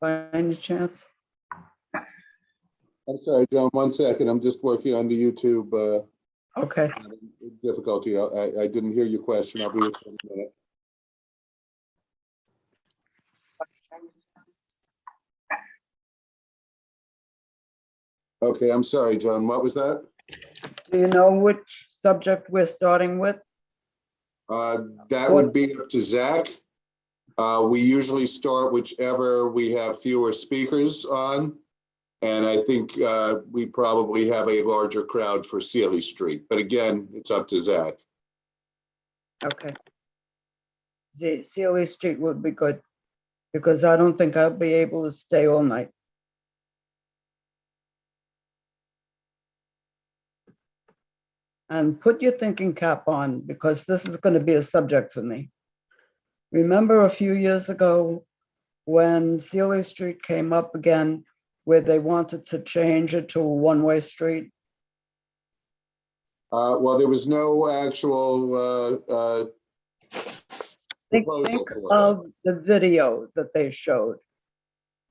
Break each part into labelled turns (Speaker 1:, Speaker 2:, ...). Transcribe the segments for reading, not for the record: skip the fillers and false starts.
Speaker 1: by any chance?
Speaker 2: I'm sorry, John, 1 second. I'm just working on the YouTube
Speaker 1: Okay.
Speaker 2: difficulty. I didn't hear your question. I'll be with you in a minute. Okay, I'm sorry, John. What was that?
Speaker 1: Do you know which subject we're starting with?
Speaker 2: That would be up to Zach. We usually start whichever we have fewer speakers on. And I think we probably have a larger crowd for Sealy Street. But again, it's up to Zach.
Speaker 1: Okay. Sealy Street would be good, because I don't think I'll be able to stay all night. And put your thinking cap on, because this is going to be a subject for me. Remember a few years ago when Sealy Street came up again, where they wanted to change it to a one-way street?
Speaker 2: Well, there was no actual
Speaker 1: Think
Speaker 2: proposal for that.
Speaker 1: of the video that they showed.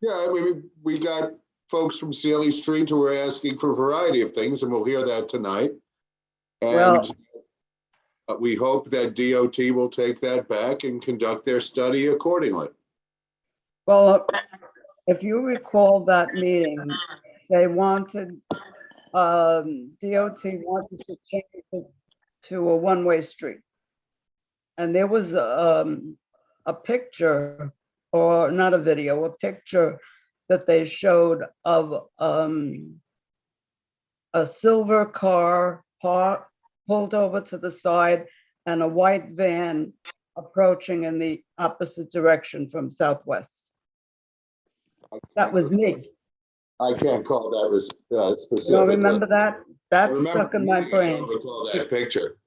Speaker 2: Yeah, I mean, we got folks from Sealy Street who were asking for a variety of things, and we'll hear that tonight. And
Speaker 1: Well,
Speaker 2: we hope that DOT will take that back and conduct their study accordingly.
Speaker 1: well, if you recall that meeting, they wanted, DOT wanted to change it to a one-way street. And there was a picture, or not a video, a picture that they showed of a silver car pulled over to the side and a white van approaching in the opposite direction from southwest. That was me.
Speaker 2: I can't call that specific.
Speaker 1: You don't remember that? That stuck in my
Speaker 2: I
Speaker 1: brain,
Speaker 2: don't recall that picture.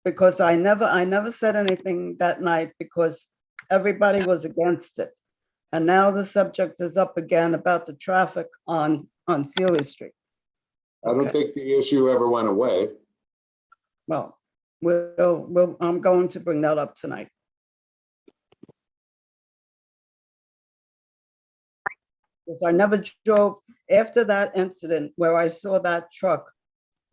Speaker 1: because I never said anything that night, because everybody was against it. And now the subject is up again about the traffic on Sealy Street.
Speaker 2: I don't
Speaker 1: Okay.
Speaker 2: think the issue ever went away.
Speaker 1: Well, I'm going to bring that up tonight. Because I never drove, after that incident where I saw that truck,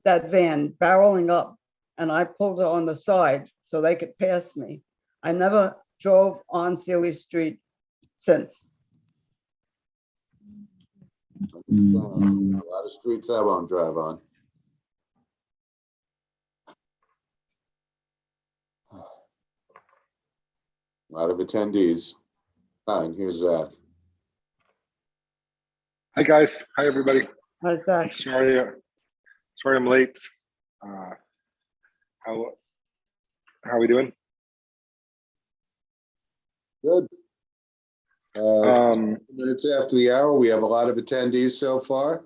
Speaker 1: that van barreling up, and I pulled it on the side so they could pass me. I never drove on Sealy Street since.
Speaker 2: A lot of streets I won't drive on. A lot of attendees. Fine, here's Zach.
Speaker 3: Hi, guys. Hi, everybody.
Speaker 1: How's that?
Speaker 3: Sorry I'm late. How are we doing?
Speaker 2: Good. Minutes after the hour, we have a lot of attendees so far.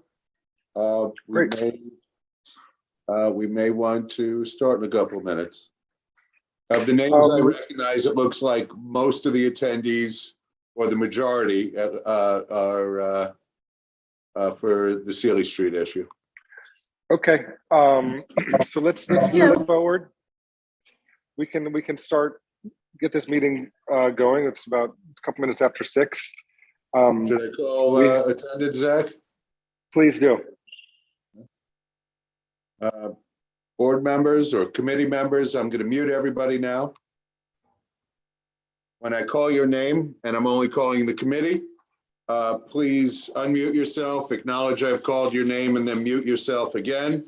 Speaker 3: Great.
Speaker 2: We may want to start in a couple of minutes. Of the names I recognize, it looks like most of the attendees, or the majority, are for the Sealy Street issue.
Speaker 3: Okay. So let's move forward. We can start, get this meeting going. It's about a couple minutes after 6.
Speaker 2: Should I call attendance, Zach?
Speaker 3: Please do.
Speaker 2: Board members or committee members, I'm going to mute everybody now. When I call your name, and I'm only calling the committee, please unmute yourself, acknowledge I've called your name, and then mute yourself again.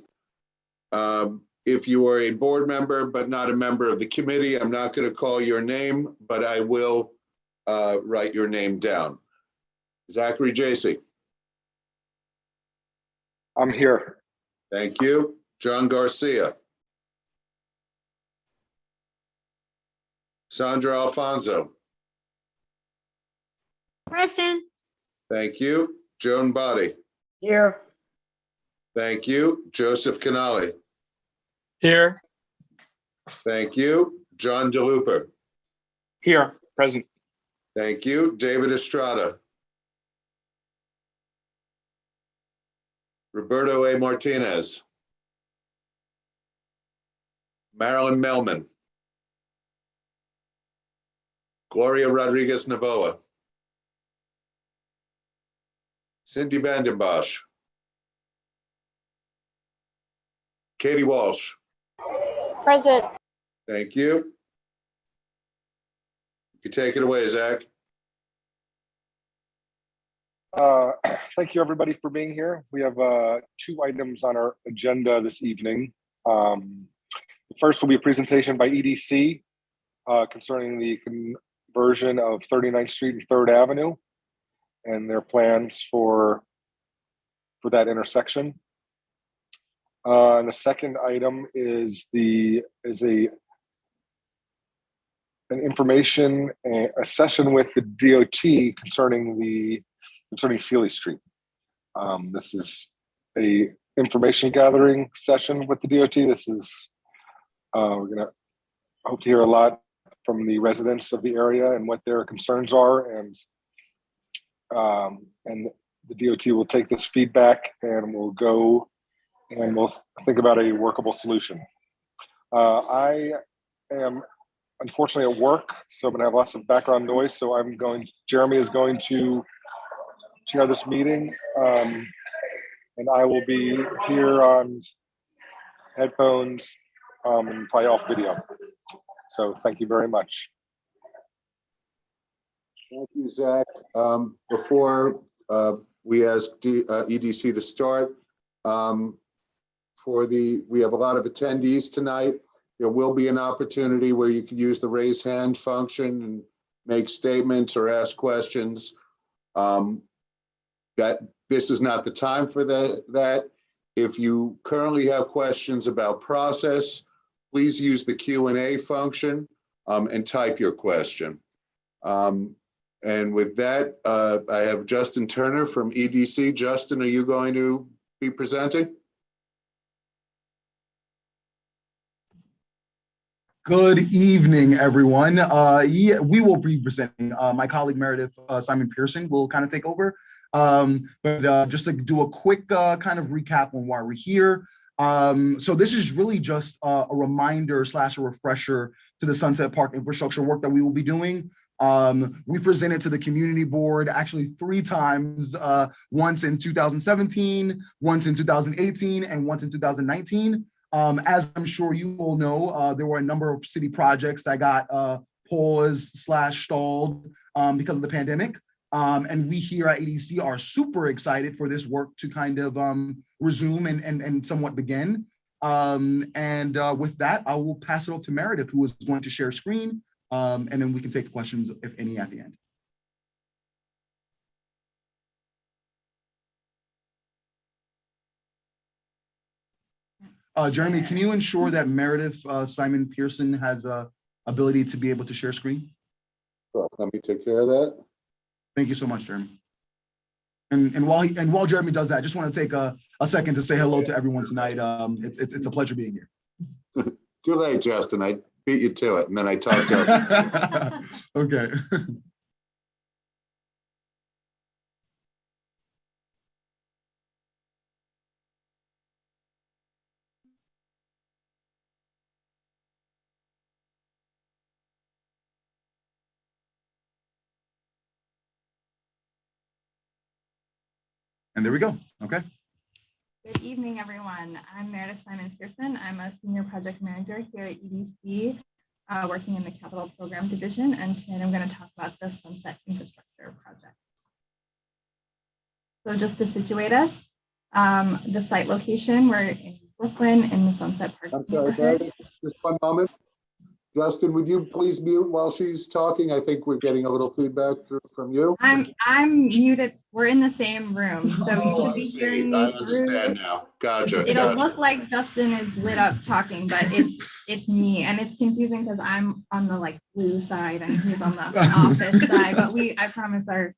Speaker 2: If you are a board member but not a member of the committee, I'm not going to call your name, but I will write your name down. Zachary Jacey.
Speaker 3: I'm here.
Speaker 2: Thank you. John Garcia. Sandra Alfonso.
Speaker 4: Present.
Speaker 2: Thank you. Joan Body.
Speaker 1: Here.
Speaker 2: Thank you. Joseph Canali.
Speaker 5: Here.
Speaker 2: Thank you. John DeLuper.
Speaker 5: Here. Present.
Speaker 2: Thank you. David Estrada. Roberto A. Martinez. Marilyn Melman. Gloria Rodriguez Navoa. Cindy Vandenbosch. Katie Walsh.
Speaker 4: Present.
Speaker 2: Thank you. You take it away, Zach.
Speaker 3: Thank you, everybody, for being here. We have 2 items on our agenda this evening. The first will be a presentation by EDC concerning the conversion of 39th Street and 3rd Avenue and their plans for that intersection. And the second item is a session with the DOT concerning Sealy Street. This is a information gathering session with the DOT. This is we're gonna hope to hear a lot from the residents of the area and what their concerns are, and the DOT will take this feedback and we'll go and we'll think about a workable solution. I am unfortunately at work, so I'm gonna have lots of background noise. So Jeremy is going to chair this meeting, and I will be here on headphones and probably off video. So thank you very much.
Speaker 2: Thank you, Zach. Before we ask EDC to start, we have a lot of attendees tonight. There will be an opportunity where you can use the raise hand function and make statements or ask questions. This is not the time for that. If you currently have questions about process, please use the Q&A function and type your question. And with that, I have Justin Turner from EDC. Justin, are you going to be presenting?
Speaker 6: Good evening, everyone. Yeah, we will be presenting. My colleague Meredith Simon Pearson will kind of take over. But just to do a quick kind of recap on why we're here. So this is really just a reminder / a refresher to the Sunset Park infrastructure work that we will be doing. We presented to the community board actually 3 times, once in 2017, once in 2018, and once in 2019. As I'm sure you all know, there were a number of city projects that got paused / stalled because of the pandemic. And we here at EDC are super excited for this work to kind of resume and somewhat begin. And with that, I will pass it off to Meredith, who is going to share screen, and then we can take questions, if any, at the end. Jeremy, can you ensure that Meredith Simon Pearson has ability to be able to share screen?
Speaker 2: Sure. Let me take care of that.
Speaker 6: Thank you so much, Jeremy. And while Jeremy does that, I just want to take a second to say hello to everyone tonight. It's a pleasure being here.
Speaker 2: Too late, Justin. I beat you to it, and then I talked up.
Speaker 6: Okay. And there we go. Okay.
Speaker 7: Good evening, everyone. I'm Meredith Simon Pearson. I'm a senior project manager here at EDC, working in the Capital Program Division. And tonight I'm going to talk about the Sunset Infrastructure Project. So just to situate us, the site location, we're in Brooklyn in the Sunset Park.
Speaker 2: I'm sorry, Meredith, just one moment. Justin, would you please mute while she's talking? I think we're getting a little feedback from you.
Speaker 7: I'm muted. We're in the same room, so you should be hearing me.
Speaker 2: I understand now. Gotcha.
Speaker 7: It'll look like Justin is lit up talking, but it's me, and it's confusing because I'm on the blue side and he's on the office side. But I promise are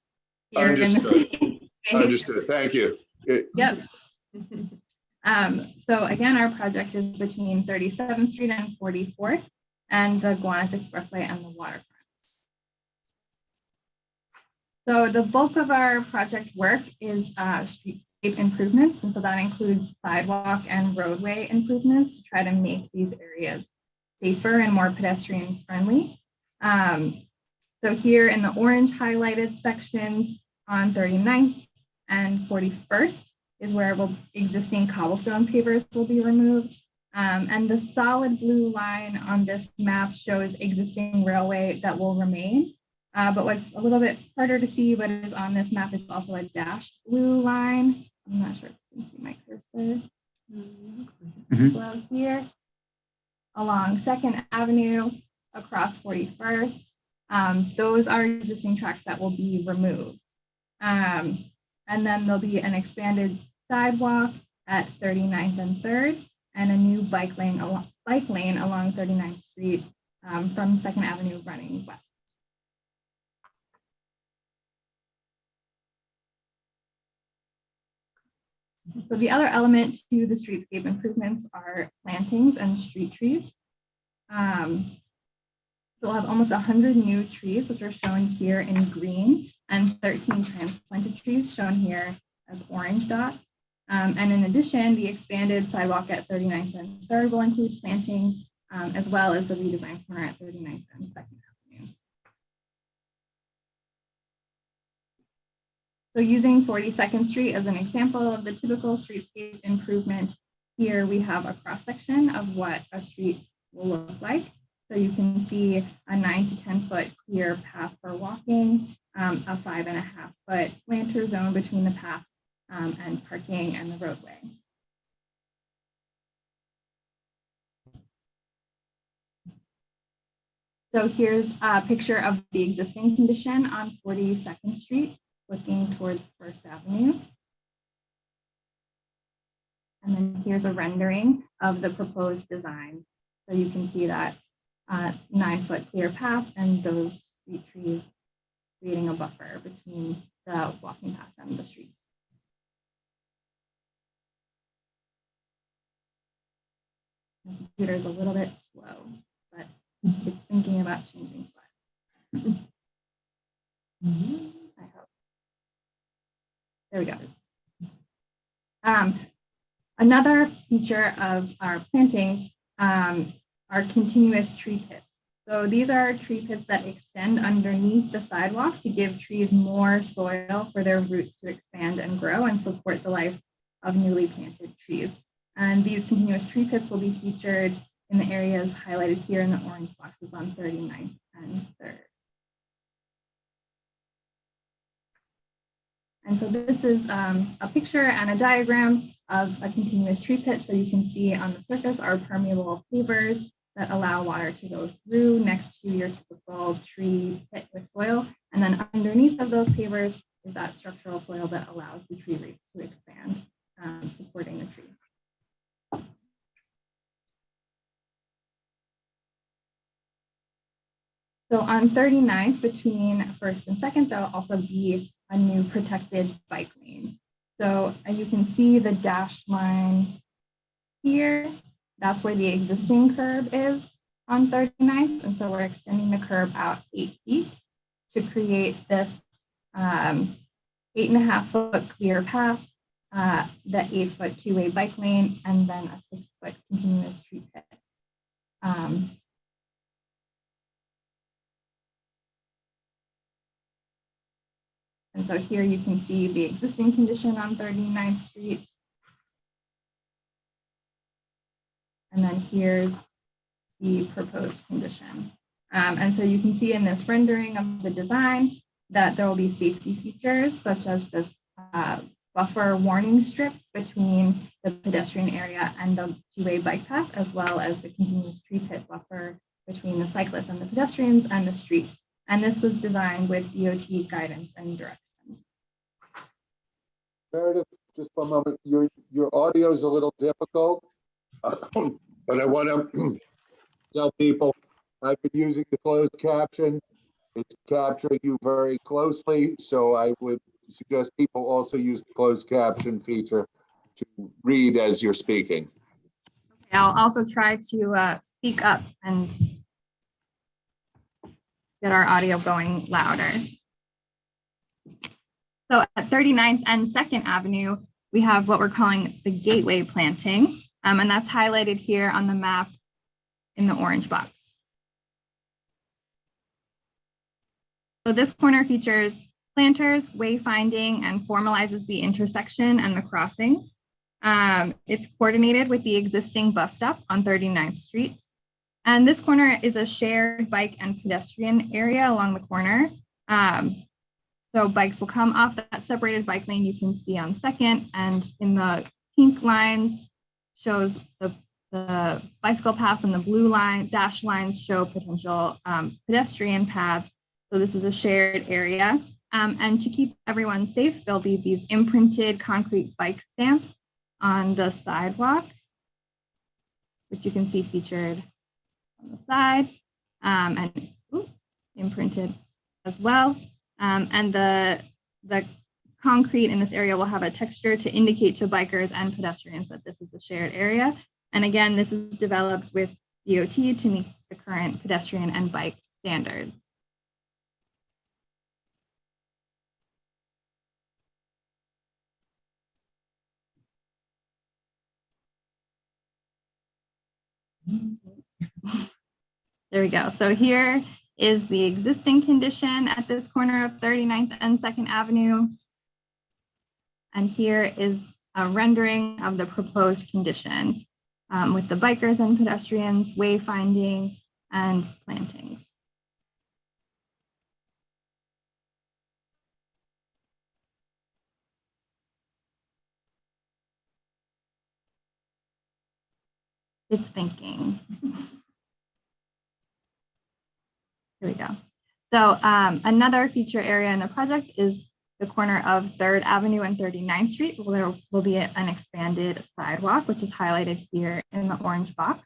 Speaker 7: here in the same space.
Speaker 2: Understood. Thank you.
Speaker 7: Yep. So again, our project is between 37th Street and 44th. And the Gowanus Expressway and the waterfront. So the bulk of our project work is streetscape improvements. And so that includes sidewalk and roadway improvements to try to make these areas safer and more pedestrian friendly. So here in the orange highlighted sections on 39th and 41st is where existing cobblestone pavers will be removed. And the solid blue line on this map shows existing railway that will remain. But what's a little bit harder to see, but is on this map, is also a dashed blue line. I'm not sure if you can see my cursor. So here, along 2nd Avenue, across 41st, those are existing tracks that will be removed. And then there'll be an expanded sidewalk at 39th and 3rd, and a new bike lane along 39th Street from 2nd Avenue running west. So the other element to the streetscape improvements are plantings and street trees. So we'll have almost 100 new trees, which are shown here in green, and 13 transplanted trees shown here as orange dots. And in addition, the expanded sidewalk at 39th and 3rd will include plantings, as well as the redesigned corner at 39th and 2nd Avenue. So using 42nd Street as an example of the typical streetscape improvement, here we have a cross-section of what a street will look like. So you can see a 9 to 10 foot clear path for walking, a 5.5 foot planter zone between the path and parking and the roadway. So here's a picture of the existing condition on 42nd Street, looking towards 1st Avenue. And then here's a rendering of the proposed design. So you can see that 9 foot clear path and those street trees creating a buffer between the walking path and the street. The computer is a little bit slow, but it's thinking about changing slides. I hope. There we go. Another feature of our plantings are continuous tree pits. So these are tree pits that extend underneath the sidewalk to give trees more soil for their roots to expand and grow and support the life of newly planted trees. And these continuous tree pits will be featured in the areas highlighted here in the orange boxes on 39th and 3rd. And so this is a picture and a diagram of a continuous tree pit. So you can see on the surface are permeable pavers that allow water to go through next to your typical tree pit with soil. And then underneath of those pavers is that structural soil that allows the tree roots to expand, supporting the tree. So on 39th, between 1st and 2nd, there'll also be a new protected bike lane. So you can see the dashed line here. That's where the existing curb is on 39th. And so we're extending the curb out 8 feet to create this 8.5 foot clear path, the 8 foot two-way bike lane, and then a 6 foot continuous tree pit. And so here you can see the existing condition on 39th Street. And then here's the proposed condition. And so you can see in this rendering of the design that there will be safety features such as this buffer warning strip between the pedestrian area and the two-way bike path, as well as the continuous tree pit buffer between the cyclists and the pedestrians and the street. And this was designed with DOT guidance and direction.
Speaker 2: Meredith, just for a moment, your audio is a little difficult, but I want to tell people I've been using the closed caption. It's capturing you very closely, so I would suggest people also use the closed caption feature to read as you're speaking.
Speaker 7: Okay, I'll also try to speak up and get our audio going louder. So at 39th and 2nd Avenue, we have what we're calling the gateway planting, and that's highlighted here on the map in the orange box. So this corner features planters, wayfinding, and formalizes the intersection and the crossings. It's coordinated with the existing bus stop on 39th Street. And this corner is a shared bike and pedestrian area along the corner. So bikes will come off that separated bike lane you can see on 2nd, and in the pink lines shows the bicycle paths, and the blue line dash lines show potential pedestrian paths. So this is a shared area. And to keep everyone safe, there'll be these imprinted concrete bike stamps on the sidewalk, which you can see featured on the side, and imprinted as well. And the concrete in this area will have a texture to indicate to bikers and pedestrians that this is a shared area. And again, this is developed with DOT to meet the current pedestrian and bike standards. There we go. So here is the existing condition at this corner of 39th and 2nd Avenue. And here is a rendering of the proposed condition with the bikers and pedestrians, wayfinding, and plantings. It's thinking. Here we go. So another feature area in the project is the corner of 3rd Avenue and 39th Street, where there will be an expanded sidewalk, which is highlighted here in the orange box.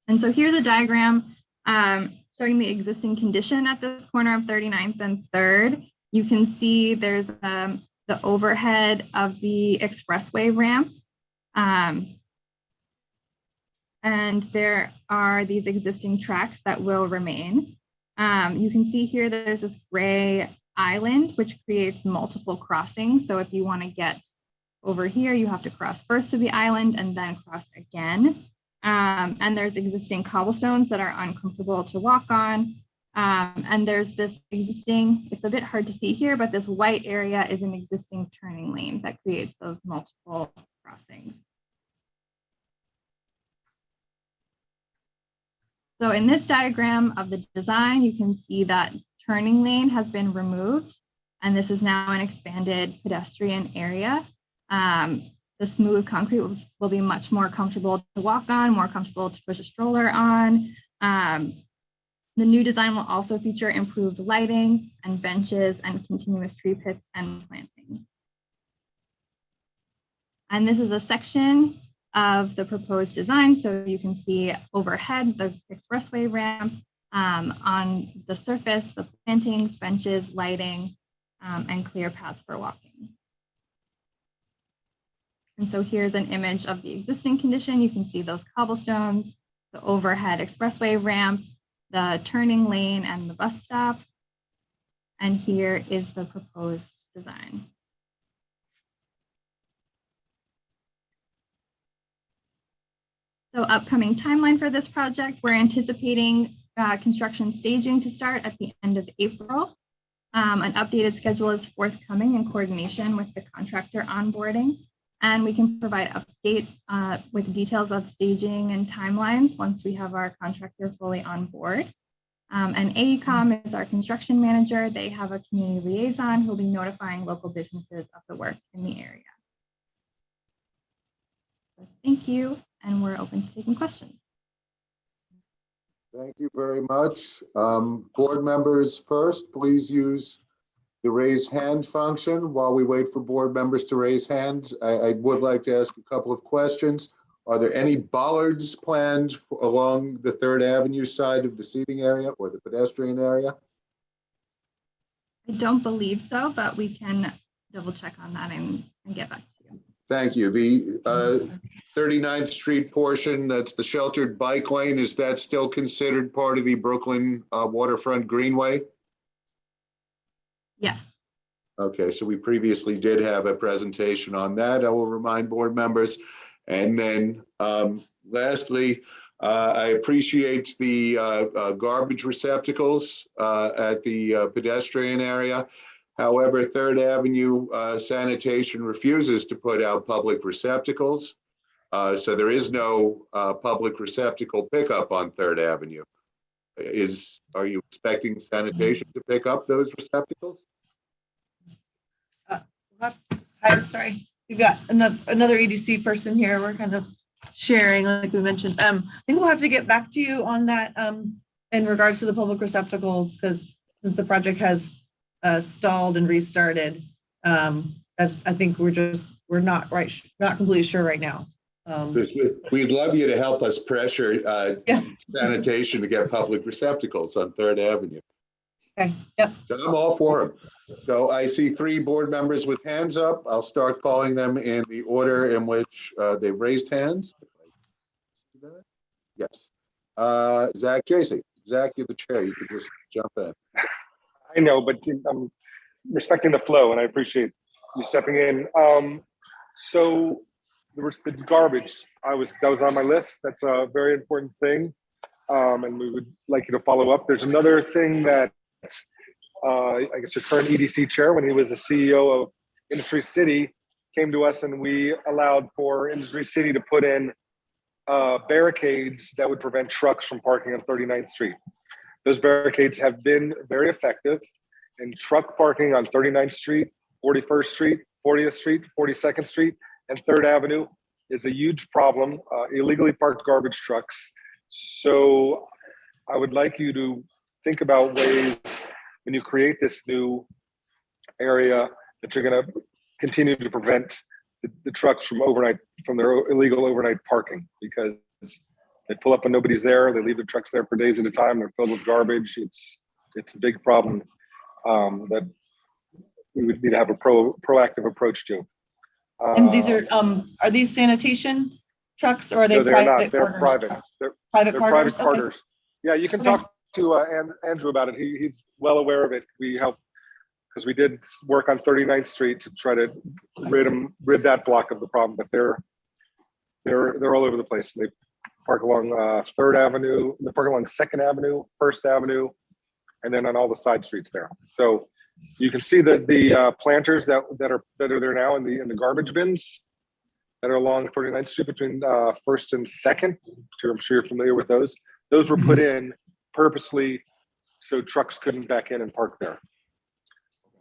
Speaker 7: And so here's a diagram showing the existing condition at this corner of 39th and 3rd. You can see there's the overhead of the expressway ramp. And there are these existing tracks that will remain. You can see here there's this gray island, which creates multiple crossings. So if you want to get over here, you have to cross first to the island and then cross again. And there's existing cobblestones that are uncomfortable to walk on. And there's this existing, it's a bit hard to see here, but this white area is an existing turning lane that creates those multiple crossings. So in this diagram of the design, you can see that turning lane has been removed, and this is now an expanded pedestrian area. The smooth concrete will be much more comfortable to walk on, more comfortable to push a stroller on. The new design will also feature improved lighting and benches and continuous tree pits and plantings. And this is a section of the proposed design. So you can see overhead, the expressway ramp, on the surface, the plantings, benches, lighting, and clear paths for walking. And so here's an image of the existing condition. You can see those cobblestones, the overhead expressway ramp, the turning lane, and the bus stop. And here is the proposed design. So upcoming timeline for this project, we're anticipating construction staging to start at the end of April. An updated schedule is forthcoming in coordination with the contractor onboarding, and we can provide updates with details of staging and timelines once we have our contractor fully on board. And AECOM is our construction manager. They have a community liaison who will be notifying local businesses of the work in the area. So thank you, and we're open to taking questions.
Speaker 2: Thank you very much. Board members first, please use the raise hand function. While we wait for board members to raise hands, I would like to ask a couple of questions. Are there any bollards planned along the 3rd Avenue side of the seating area or the pedestrian area?
Speaker 7: I don't believe so, but we can double check on that and get back to you.
Speaker 2: Thank you. The 39th Street portion, that's the sheltered bike lane, is that still considered part of the Brooklyn Waterfront Greenway?
Speaker 7: Yes.
Speaker 2: Okay, so we previously did have a presentation on that. I will remind board members. And then lastly, I appreciate the garbage receptacles at the pedestrian area. However, Third Avenue sanitation refuses to put out public receptacles. So there is no public receptacle pickup on Third Avenue. Are you expecting sanitation to pick up those receptacles?
Speaker 8: Hi, I'm sorry. We've got another EDC person here. We're kind of sharing, like we mentioned. I think we'll have to get back to you on that in regards to the public receptacles, because the project has stalled and restarted. I think we're not completely sure right now.
Speaker 2: We'd love you to help us pressure sanitation to get public receptacles on Third Avenue.
Speaker 8: Okay. Yep.
Speaker 2: So I'm all for them. So I see 3 board members with hands up. I'll start calling them in the order in which they've raised hands. Yes. Zach Jacy. Zach, you're the chair. You can just jump in.
Speaker 3: I know, but I'm respecting the flow, and I appreciate you stepping in. So there was the garbage. That was on my list. That's a very important thing, and we would like you to follow up. There's another thing that I guess your current EDC chair, when he was the CEO of Industry City, came to us, and we allowed for Industry City to put in barricades that would prevent trucks from parking on 39th Street. Those barricades have been very effective, and truck parking on 39th Street, 41st Street, 40th Street, 42nd Street, and 3rd Avenue is a huge problem, illegally parked garbage trucks. So I would like you to think about ways when you create this new area that you're going to continue to prevent the trucks from their illegal overnight parking, because they pull up and nobody's there. They leave the trucks there for days at a time. They're filled with garbage. It's a big problem that we would need to have a proactive approach to.
Speaker 8: And these are these sanitation trucks, or are they private?
Speaker 3: They're private. They're private partners. Okay. Yeah, you can talk to Andrew about it. He's well aware of it. We helped because we did work on 39th Street to try to rid that block of the problem. But they're all over the place. They park along 3rd Avenue. They park along 2nd Avenue, 1st Avenue, and then on all the side streets there. So you can see the planters that are there now in the garbage bins that are along 39th Street between 1st and 2nd. I'm sure you're familiar with those. Those were put in purposely so trucks couldn't back in and park there.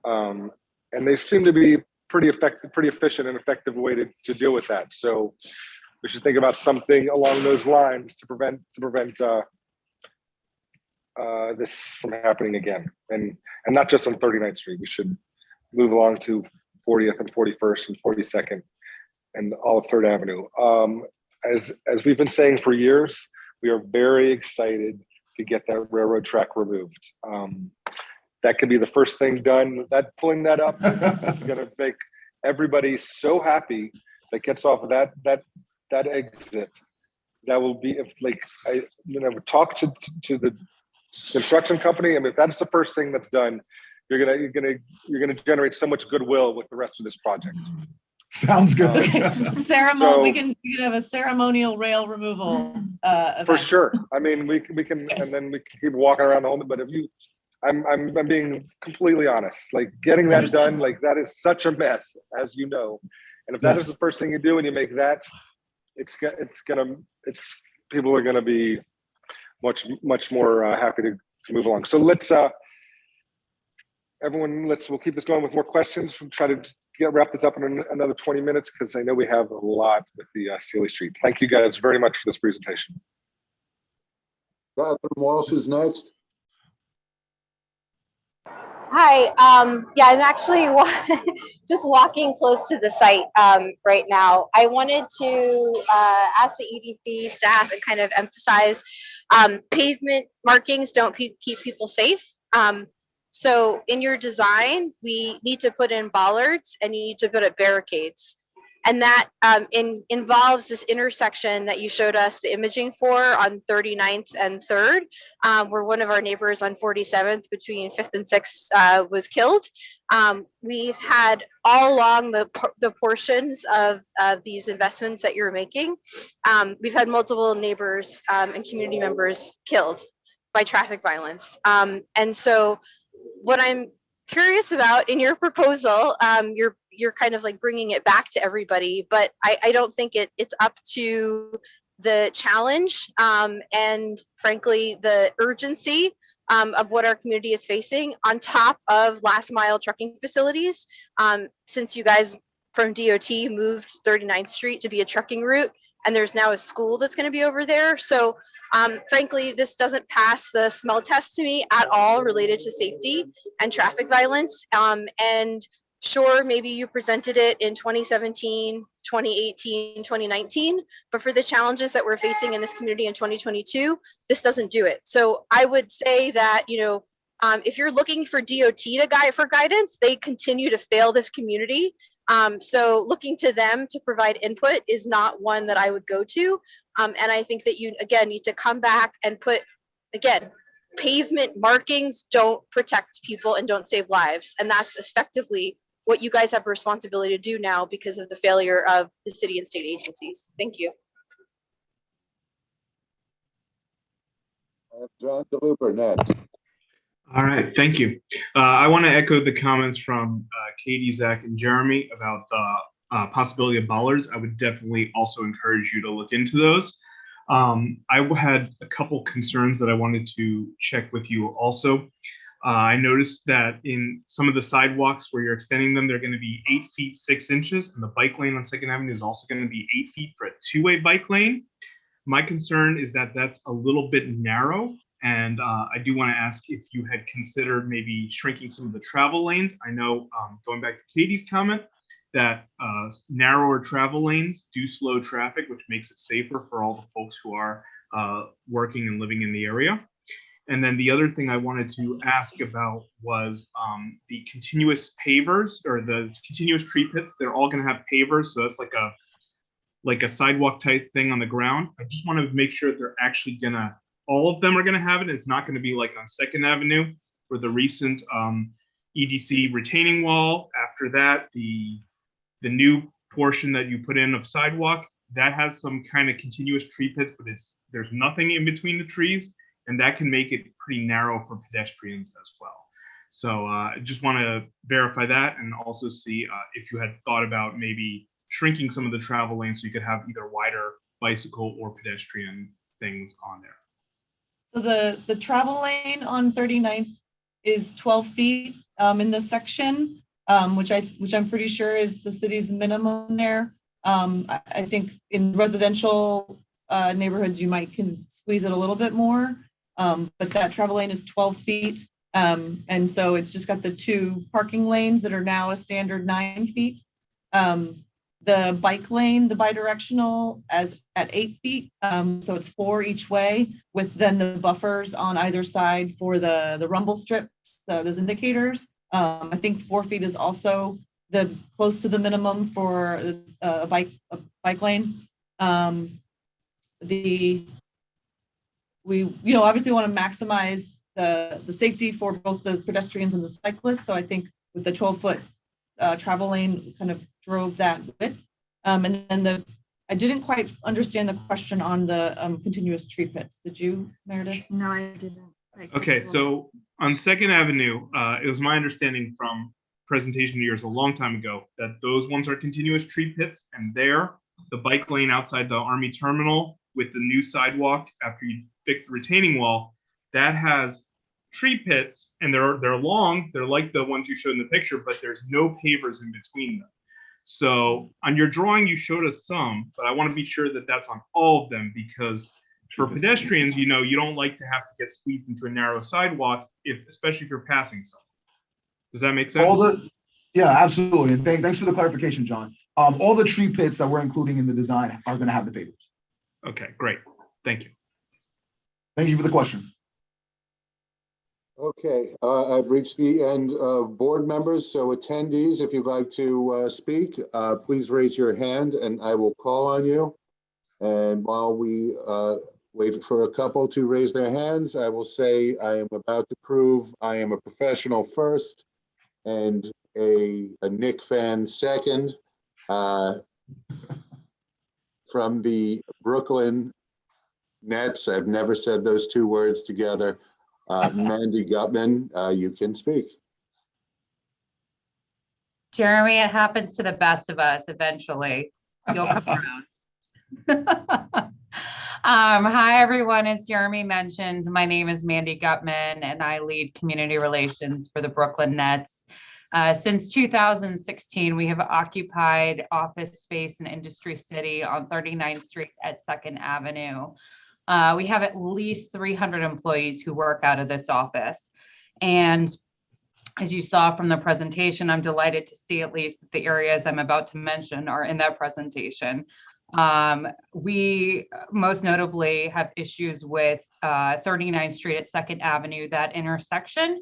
Speaker 3: And they seem to be pretty efficient and effective way to deal with that. So we should think about something along those lines to prevent this from happening again, and not just on 39th Street. We should move along to 40th and 41st and 42nd and all of 3rd Avenue. As we've been saying for years, we are very excited to get that railroad track removed. That could be the first thing done. Pulling that up is going to make everybody so happy that gets off of that exit. That will be talk to the construction company. I mean, if that's the first thing that's done, you're gonna generate so much goodwill with the rest of this project.
Speaker 6: Sounds good.
Speaker 8: We can have a ceremonial rail removal event.
Speaker 3: For sure. I mean, we can, and then we can keep walking around the whole. But if I'm being completely honest. Like getting that done, like that is such a mess, as you know. And if that is the first thing you do, and you make that, people are gonna be much more happy to move along. So let's we'll keep this going with more questions. We'll try to wrap this up in another 20 minutes because I know we have a lot with the Sealy Street. Thank you guys very much for this presentation.
Speaker 2: Catherine Walsh is next.
Speaker 4: Hi, yeah, I'm actually just walking close to the site right now. I wanted to ask the EDC staff and kind of emphasize pavement markings don't keep people safe. So in your design, we need to put in bollards and you need to put up barricades. And that involves this intersection that you showed us the imaging for on 39th and 3rd, where one of our neighbors on 47th between 5th and 6th was killed. We've had all along the portions of these investments that you're making, we've had multiple neighbors and community members killed by traffic violence. And so what I'm curious about in your proposal, you're kind of like bringing it back to everybody, but I don't think it's up to the challenge and frankly the urgency of what our community is facing on top of last mile trucking facilities. Since you guys from DOT moved 39th Street to be a trucking route, and there's now a school that's going to be over there. So frankly, this doesn't pass the smell test to me at all related to safety and traffic violence. And sure, maybe you presented it in 2017, 2018, 2019, but for the challenges that we're facing in this community in 2022, this doesn't do it. So I would say that, you know, if you're looking for DOT to guide for guidance, they continue to fail this community. So looking to them to provide input is not one that I would go to. And I think that you, again, need to come back and put, again, pavement markings don't protect people and don't save lives. And that's effectively what you guys have a responsibility to do now because of the failure of the city and state agencies. Thank you.
Speaker 2: John DeLuper next.
Speaker 5: All right, thank you. I want to echo the comments from Katie, Zach, and Jeremy about the possibility of bollards. I would definitely also encourage you to look into those. I had a couple concerns that I wanted to check with you also. I noticed that in some of the sidewalks where you're extending them, they're going to be 8 feet 6 inches, and the bike lane on 2nd Avenue is also going to be 8 feet for a two-way bike lane. My concern is that that's a little bit narrow. And I do want to ask if you had considered maybe shrinking some of the travel lanes. I know, going back to Katie's comment, that narrower travel lanes do slow traffic, which makes it safer for all the folks who are working and living in the area. And then the other thing I wanted to ask about was the continuous pavers or the continuous tree pits. They're all going to have pavers, so that's like a sidewalk type thing on the ground. I just want to make sure that they're actually going to, all of them are going to have it. It's not going to be like on 2nd Avenue or the recent EDC retaining wall. After that, the new portion that you put in of sidewalk, that has some kind of continuous tree pits, but there's nothing in between the trees, and that can make it pretty narrow for pedestrians as well. So I just want to verify that and also see if you had thought about maybe shrinking some of the travel lanes so you could have either wider bicycle or pedestrian things on there.
Speaker 8: So the travel lane on 39th is 12 feet in this section, which I'm pretty sure is the city's minimum there. I think in residential neighborhoods, you might can squeeze it a little bit more, but that travel lane is 12 feet. And so it's just got the 2 parking lanes that are now a standard 9 feet. The bike lane, the bidirectional, as at 8 feet. So it's 4 each way, with then the buffers on either side for the rumble strips, those indicators. I think 4 feet is also close to the minimum for a bike lane. We obviously want to maximize the safety for both the pedestrians and the cyclists. So I think with the 12-foot travel lane kind of drove that width. And then I didn't quite understand the question on the continuous tree pits. Did you, Meredith?
Speaker 7: No, I didn't.
Speaker 5: Okay, so on 2nd Avenue, it was my understanding from presentation years a long time ago that those ones are continuous tree pits, and there, the bike lane outside the Army terminal with the new sidewalk after you fix the retaining wall, that has tree pits, and they're long, they're like the ones you showed in the picture, but there's no pavers in between them. So on your drawing, you showed us some, but I want to be sure that that's on all of them, because for pedestrians, you don't like to have to get squeezed into a narrow sidewalk, especially if you're passing someone. Does that make sense?
Speaker 6: Yeah, absolutely. And thanks for the clarification, John. All the tree pits that we're including in the design are going to have the pavers.
Speaker 5: Okay, great. Thank you.
Speaker 6: Thank you for the question.
Speaker 2: Okay, I've reached the end of board members, so attendees, if you'd like to speak, please raise your hand and I will call on you. And while we wait for a couple to raise their hands, I will say I am about to prove I am a professional first and a Knick fan second. From the Brooklyn Nets, I've never said those two words together. Mandy Gutman, you can speak.
Speaker 9: Jeremy, it happens to the best of us eventually. You'll come around. Hi, everyone. As Jeremy mentioned, my name is Mandy Gutman, and I lead community relations for the Brooklyn Nets. Since 2016, we have occupied office space in Industry City on 39th Street at 2nd Avenue. We have at least 300 employees who work out of this office. And as you saw from the presentation, I'm delighted to see at least the areas I'm about to mention are in that presentation. We most notably have issues with 39th Street at 2nd Avenue, that intersection,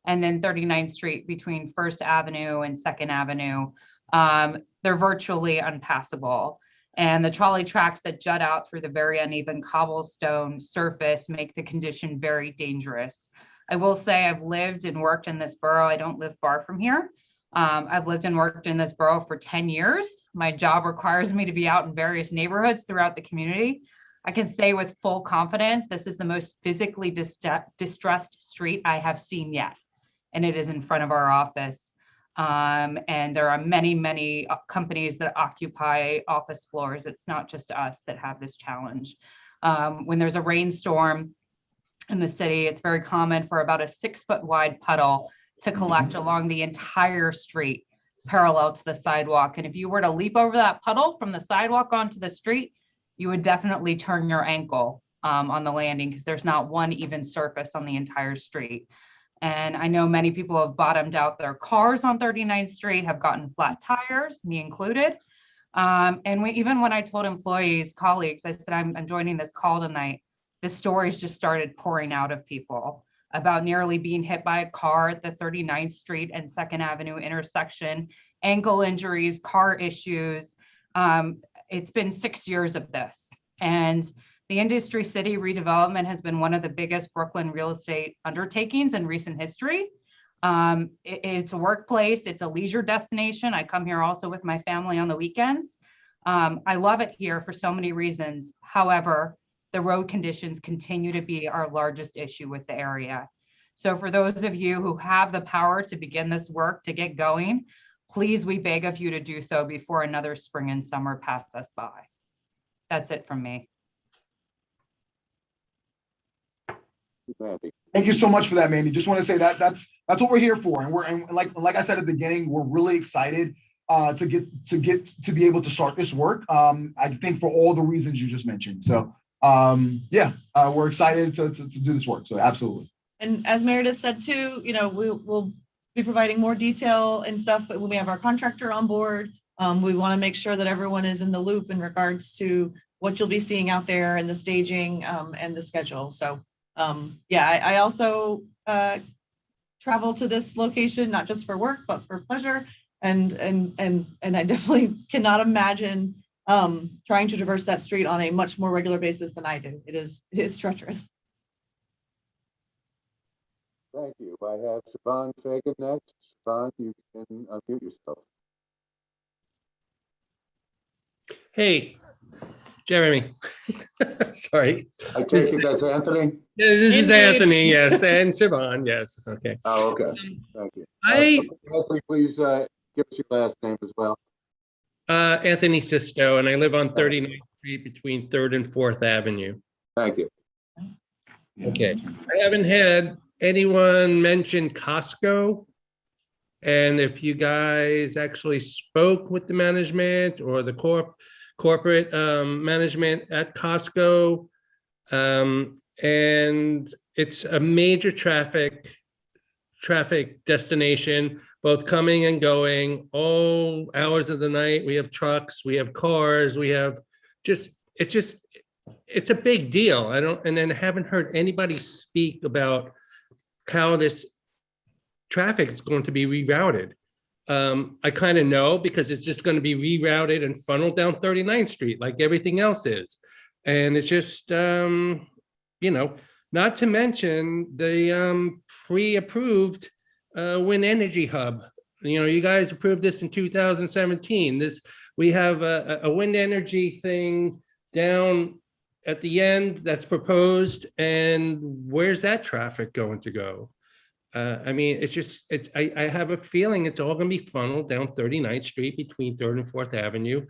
Speaker 9: and then 39th Street between 1st Avenue and 2nd Avenue. They're virtually unpassable. And the trolley tracks that jut out through the very uneven cobblestone surface make the condition very dangerous. I will say I've lived and worked in this borough. I don't live far from here. I've lived and worked in this borough for 10 years. My job requires me to be out in various neighborhoods throughout the community. I can say with full confidence, this is the most physically distressed street I have seen yet. And it is in front of our office. And there are many, many companies that occupy office floors. It's not just us that have this challenge. When there's a rainstorm in the city, it's very common for about a 6-foot wide puddle to collect along the entire street parallel to the sidewalk. And if you were to leap over that puddle from the sidewalk onto the street, you would definitely turn your ankle on the landing because there's not one even surface on the entire street. And I know many people have bottomed out their cars on 39th Street, have gotten flat tires, me included. And even when I told employees, colleagues, I said, I'm joining this call tonight, the stories just started pouring out of people about nearly being hit by a car at the 39th Street and 2nd Avenue intersection, ankle injuries, car issues. It's been 6 years of this. And the Industry City redevelopment has been one of the biggest Brooklyn real estate undertakings in recent history. It's a workplace, it's a leisure destination. I come here also with my family on the weekends. I love it here for so many reasons. However, the road conditions continue to be our largest issue with the area. So for those of you who have the power to begin this work, to get going, please, we beg of you to do so before another spring and summer pass us by. That's it from me.
Speaker 6: Thank you so much for that, Mandy. Just want to say that that's what we're here for, and like I said at the beginning, we're really excited to be able to start this work. I think for all the reasons you just mentioned. So we're excited to do this work. So absolutely.
Speaker 8: And as Meredith said too, we'll be providing more detail and stuff when we have our contractor on board. We want to make sure that everyone is in the loop in regards to what you'll be seeing out there and the staging and the schedule. So I also travel to this location, not just for work, but for pleasure. And I definitely cannot imagine trying to traverse that street on a much more regular basis than I do. It is treacherous.
Speaker 2: Thank you. I have Siobhan Fagan next. Siobhan, you can unmute yourself.
Speaker 10: Hey, Jeremy. Sorry.
Speaker 2: I take it that's Anthony?
Speaker 10: Yeah, this is Anthony, yes, and Siobhan, yes. Okay.
Speaker 2: Oh, okay. Thank you. Hopefully, please give us your last name as well.
Speaker 10: Anthony Sisto, and I live on 39th Street between 3rd and 4th Avenue.
Speaker 2: Thank you.
Speaker 10: Okay. I haven't had anyone mention Costco. And if you guys actually spoke with the management or the corporate management at Costco, and it's a major traffic destination, both coming and going, all hours of the night. We have trucks, we have cars, we have it's a big deal. I haven't heard anybody speak about how this traffic is going to be rerouted. I kind of know because it's just going to be rerouted and funneled down 39th Street like everything else is. And it's just, you know, not to mention the pre-approved wind energy hub. You know, you guys approved this in 2017. We have a wind energy thing down at the end that's proposed, and where's that traffic going to go? I mean, I have a feeling it's all going to be funneled down 39th Street between 3rd and 4th Avenue,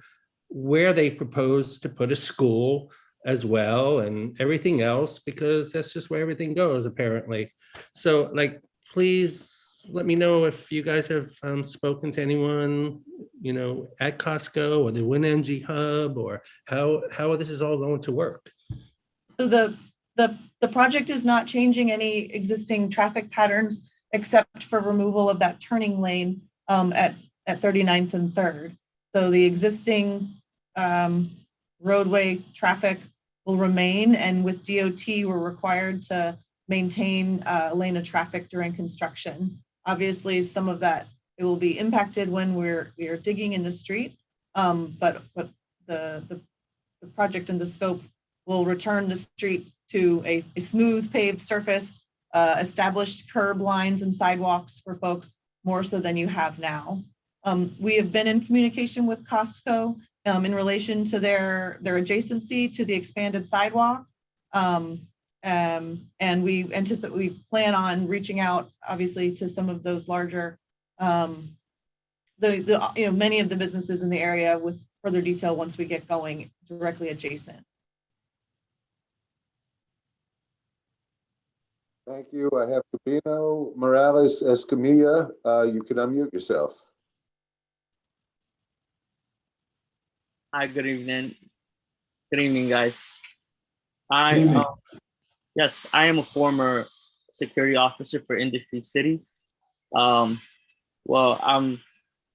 Speaker 10: where they propose to put a school as well and everything else, because that's just where everything goes, apparently. So, like, please let me know if you guys have spoken to anyone, you know, at Costco or the Wind Energy Hub, or how this is all going to work.
Speaker 8: So the project is not changing any existing traffic patterns except for removal of that turning lane at 39th and 3rd. So the existing roadway traffic will remain, and with DOT, we're required to maintain a lane of traffic during construction. Obviously, some of that, it will be impacted when we are digging in the street, but the project and the scope will return the street to a smooth paved surface, established curb lines and sidewalks for folks more so than you have now. We have been in communication with Costco in relation to their adjacency to the expanded sidewalk. And we plan on reaching out, obviously, to some of those larger, many of the businesses in the area with further detail once we get going directly adjacent.
Speaker 2: Thank you. I have Capino, Morales, Escamilla. You can unmute yourself.
Speaker 11: Hi, good evening. Good evening, guys. Yes, I am a former security officer for Industry City. I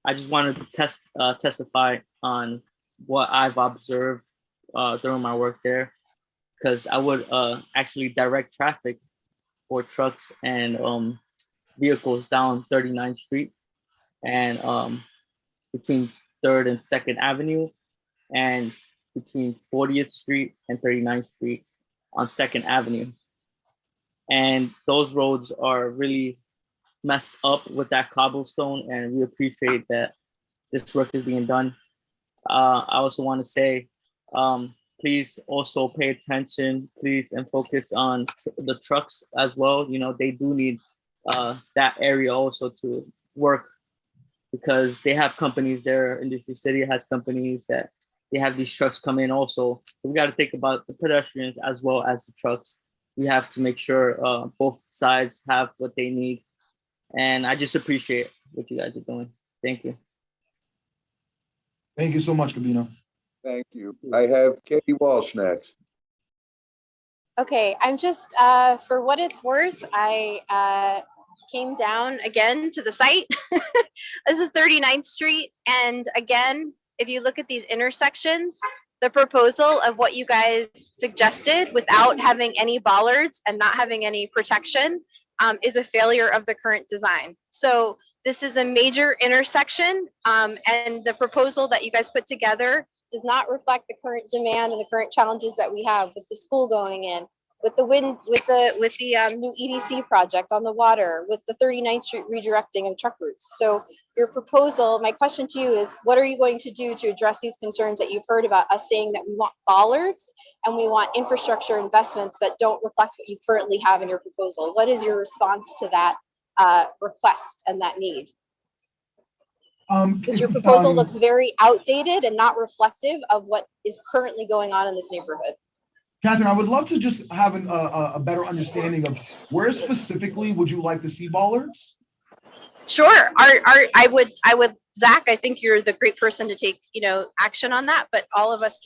Speaker 11: just wanted to testify on what I've observed during my work there, because I would actually direct traffic for trucks and vehicles down 39th Street and between 3rd and 2nd Avenue, and between 40th Street and 39th Street on 2nd Avenue. And those roads are really messed up with that cobblestone, and we appreciate that this work is being done. I also want to say, please also pay attention, please, and focus on the trucks as well. You know, they do need that area also to work, because they have companies there. Industry City has companies that they have these trucks come in also. So we got to think about the pedestrians as well as the trucks. We have to make sure both sides have what they need. And I just appreciate what you guys are doing. Thank you.
Speaker 6: Thank you so much, Gabino.
Speaker 2: Thank you. I have Katie Walsh next.
Speaker 4: Okay, I'm just, for what it's worth, I came down again to the site. This is 39th Street. And again, if you look at these intersections, the proposal of what you guys suggested without having any bollards and not having any protection is a failure of the current design. So this is a major intersection, and the proposal that you guys put together does not reflect the current demand and the current challenges that we have with the school going in, with the wind, with the new EDC project on the water, with the 39th Street redirecting of truck routes. So your proposal, my question to you is, what are you going to do to address these concerns that you've heard about us saying that we want bollards and we want infrastructure investments that don't reflect what you currently have in your proposal? What is your response to that request and that need? Because your proposal looks very outdated and not reflective of what is currently going on in this neighborhood.
Speaker 6: Catherine, I would love to just have a better understanding of where specifically would you like to see bollards? Sure.
Speaker 4: I would, Zach, I think you're the great person to take, action on that, but all of us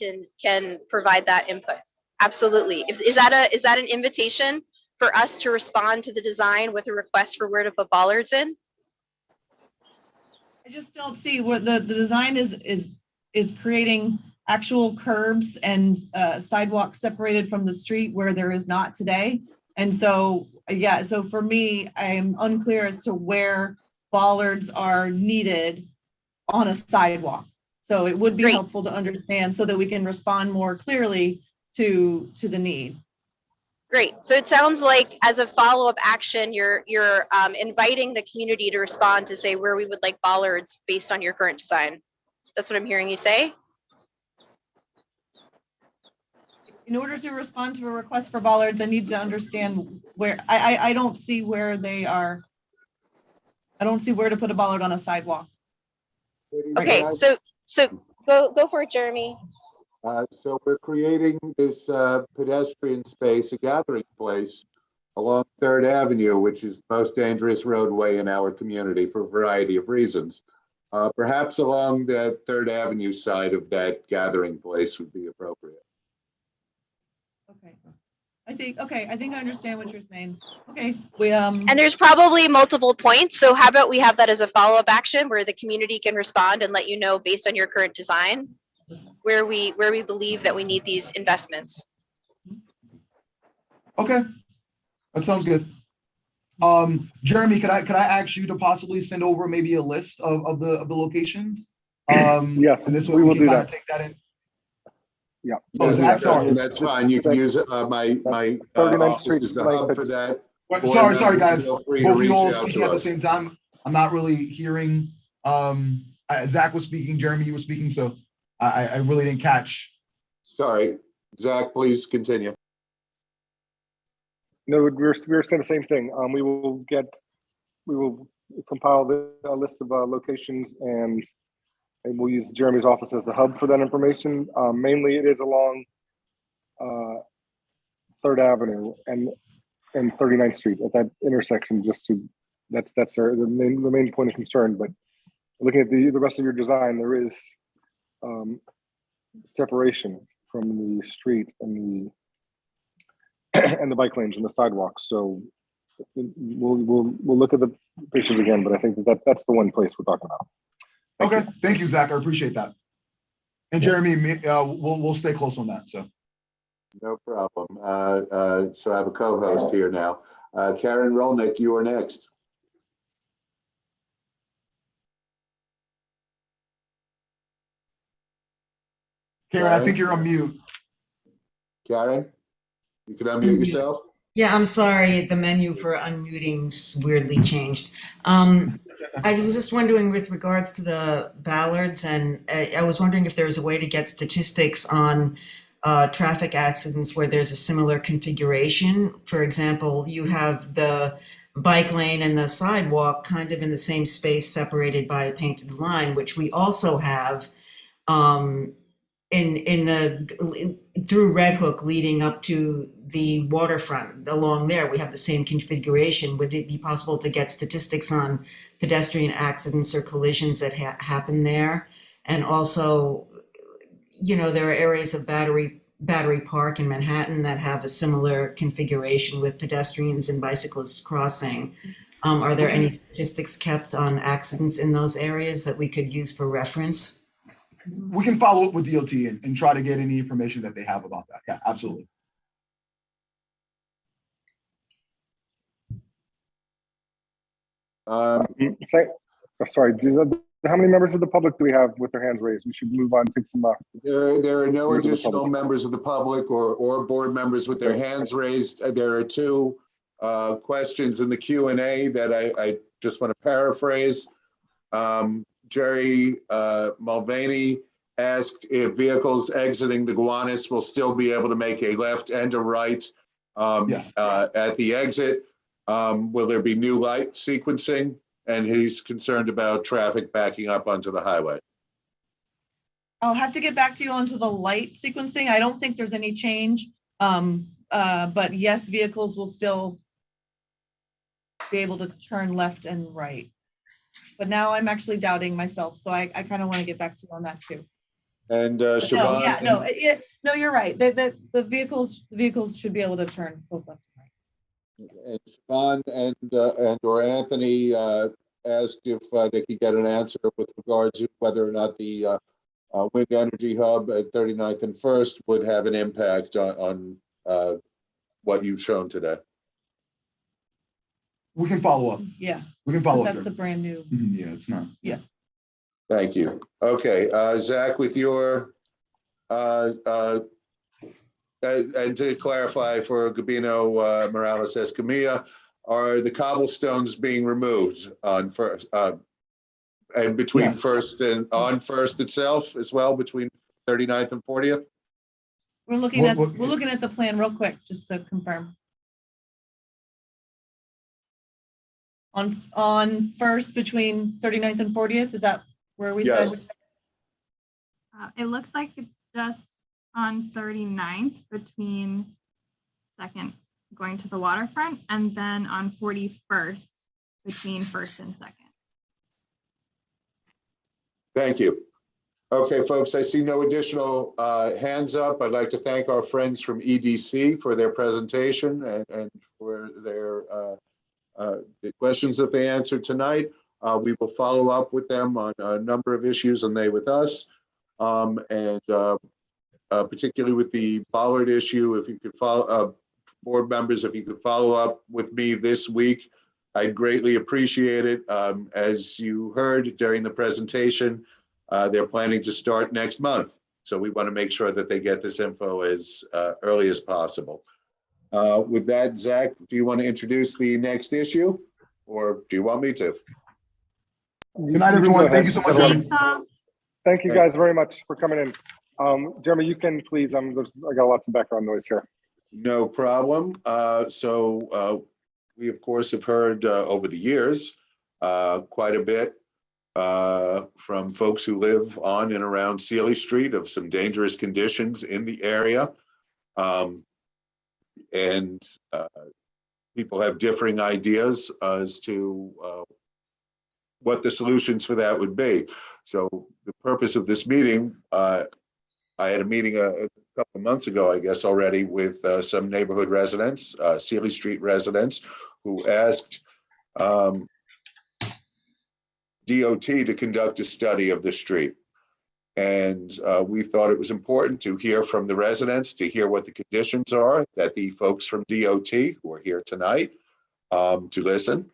Speaker 4: can provide that input. Absolutely. Is that an invitation for us to respond to the design with a request for where to put bollards in?
Speaker 8: I just don't see what the design is creating actual curbs and sidewalks separated from the street where there is not today. And so, yeah, so for me, I'm unclear as to where bollards are needed on a sidewalk. So it would be
Speaker 4: Great.
Speaker 8: helpful to understand so that we can respond more clearly to the need.
Speaker 4: Great. So it sounds like as a follow-up action, you're inviting the community to respond to say where we would like bollards based on your current design. That's what I'm hearing you say?
Speaker 8: In order to respond to a request for bollards, I need to understand where, I don't see where they are. I don't see where to put a bollard on a sidewalk.
Speaker 4: Okay, so go for it, Jeremy.
Speaker 2: So we're creating this pedestrian space, a gathering place along 3rd Avenue, which is the most dangerous roadway in our community for a variety of reasons. Perhaps along the 3rd Avenue side of that gathering place would be appropriate.
Speaker 8: Okay. I think I understand what you're saying. Okay,
Speaker 4: And there's probably multiple points. So how about we have that as a follow-up action where the community can respond and let you know based on your current design where we believe that we need these investments.
Speaker 6: Okay, that sounds good. Jeremy, could I ask you to possibly send over maybe a list of the locations?
Speaker 3: Yes,
Speaker 6: and this way
Speaker 3: we will
Speaker 6: can
Speaker 3: do
Speaker 6: kinda
Speaker 3: that.
Speaker 6: take that in.
Speaker 3: Yeah.
Speaker 6: Oh, Zach, sorry.
Speaker 2: That's fine. You can use my
Speaker 3: 39th
Speaker 2: office
Speaker 3: Street,
Speaker 2: as the
Speaker 3: like
Speaker 2: hub
Speaker 3: the-
Speaker 2: for that.
Speaker 6: Wait,
Speaker 2: Board
Speaker 6: sorry,
Speaker 2: members,
Speaker 6: guys.
Speaker 2: feel free to
Speaker 6: Both of you
Speaker 2: reach
Speaker 6: all
Speaker 2: out
Speaker 6: speaking
Speaker 2: to
Speaker 6: at the
Speaker 2: us.
Speaker 6: same time. I'm not really hearing. Zach was speaking, Jeremy, you were speaking, so I really didn't catch.
Speaker 2: Sorry, Zach, please continue.
Speaker 3: No, we're saying the same thing. We will compile a list of locations and we'll use Jeremy's office as the hub for that information. Mainly it is along 3rd Avenue and 39th Street at that intersection, that's the main point of concern. But looking at the rest of your design, there is separation from the street and the bike lanes and the sidewalks. So we'll look at the pictures again, but I think that's the one place we're talking about.
Speaker 6: Okay, thank you, Zach. I appreciate that. And Jeremy, we'll stay close on that. So.
Speaker 2: No problem. So I have a co-host here now. Karen Rolnick, you are next.
Speaker 6: Karen, I think you're on mute.
Speaker 2: Karen, you can unmute yourself.
Speaker 12: Yeah, I'm sorry. The menu for unmuting's weirdly changed. I was just wondering with regards to the ballards, and I was wondering if there was a way to get statistics on traffic accidents where there's a similar configuration. For example, you have the bike lane and the sidewalk kind of in the same space separated by a painted line, which we also have through Red Hook leading up to the waterfront. Along there we have the same configuration. Would it be possible to get statistics on pedestrian accidents or collisions that happen there? And also, there are areas of Battery Park in Manhattan that have a similar configuration with pedestrians and bicyclists crossing. Are there any statistics kept on accidents in those areas that we could use for reference?
Speaker 6: We can follow up with DOT and try to get any information that they have about that. Yeah, absolutely.
Speaker 3: Sorry, how many members of the public do we have with their hands raised? We should move on to some.
Speaker 2: There are no additional members of the public or board members with their hands raised. There are two questions in the Q&A that I just want to paraphrase. Jerry Mulvaney asked if vehicles exiting the Gowanus will still be able to make a left and a right at the exit. Will there be new light sequencing? And he's concerned about traffic backing up onto the highway.
Speaker 8: I'll have to get back to you onto the light sequencing. I don't think there's any change. But yes, vehicles will still be able to turn left and right. But now I'm actually doubting myself. So I kind of want to get back to you on that too.
Speaker 2: And Siobhan,
Speaker 8: no, you're right. The vehicles should be able to turn both left and right.
Speaker 2: And Siobhan and or Anthony asked if they could get an answer with regards to whether or not the wind energy hub at 39th and 1st would have an impact on what you've shown today.
Speaker 6: We can follow up.
Speaker 8: Yeah,
Speaker 6: We can
Speaker 8: 'cause
Speaker 6: follow up.
Speaker 8: that's the brand new.
Speaker 6: Yeah, it's not.
Speaker 2: Thank you. Okay, Zach, with your, and to clarify for Gabino Morales Escamilla, are the cobblestones being removed on first, and between
Speaker 6: Yes.
Speaker 2: First and on First itself as well, between 39th and 40th?
Speaker 8: We're looking
Speaker 6: What-
Speaker 8: at,
Speaker 6: what-
Speaker 8: we're looking at the plan real quick, just to confirm. On First between 39th and 40th, is that where we
Speaker 2: Yes.
Speaker 8: said?
Speaker 7: It looks like it's just on 39th between Second going to the waterfront, and then on 41st between First and Second.
Speaker 2: Thank you. Okay, folks, I see no additional hands up. I'd like to thank our friends from EDC for their presentation and for their the questions that they answered tonight. We will follow up with them on a number of issues and they with us. Particularly with the bollard issue, if you could follow, board members, if you could follow up with me this week, I'd greatly appreciate it. As you heard during the presentation, they're planning to start next month. So we want to make sure that they get this info as early as possible. With that, Zach, do you want to introduce the next issue or do you want me to?
Speaker 6: Good night, everyone. Thank you so much.
Speaker 7: Thanks, all.
Speaker 3: Thank you guys very much for coming in. Jeremy, you can please, I got lots of background noise here.
Speaker 2: No problem. We of course have heard over the years quite a bit from folks who live on and around Sealy Street of some dangerous conditions in the area. People have differing ideas as to what the solutions for that would be. So the purpose of this meeting, I had a meeting a couple of months ago, I guess already, with some neighborhood residents, Sealy Street residents, who asked DOT to conduct a study of the street. And we thought it was important to hear from the residents, to hear what the conditions are, that the folks from DOT who are here tonight to listen,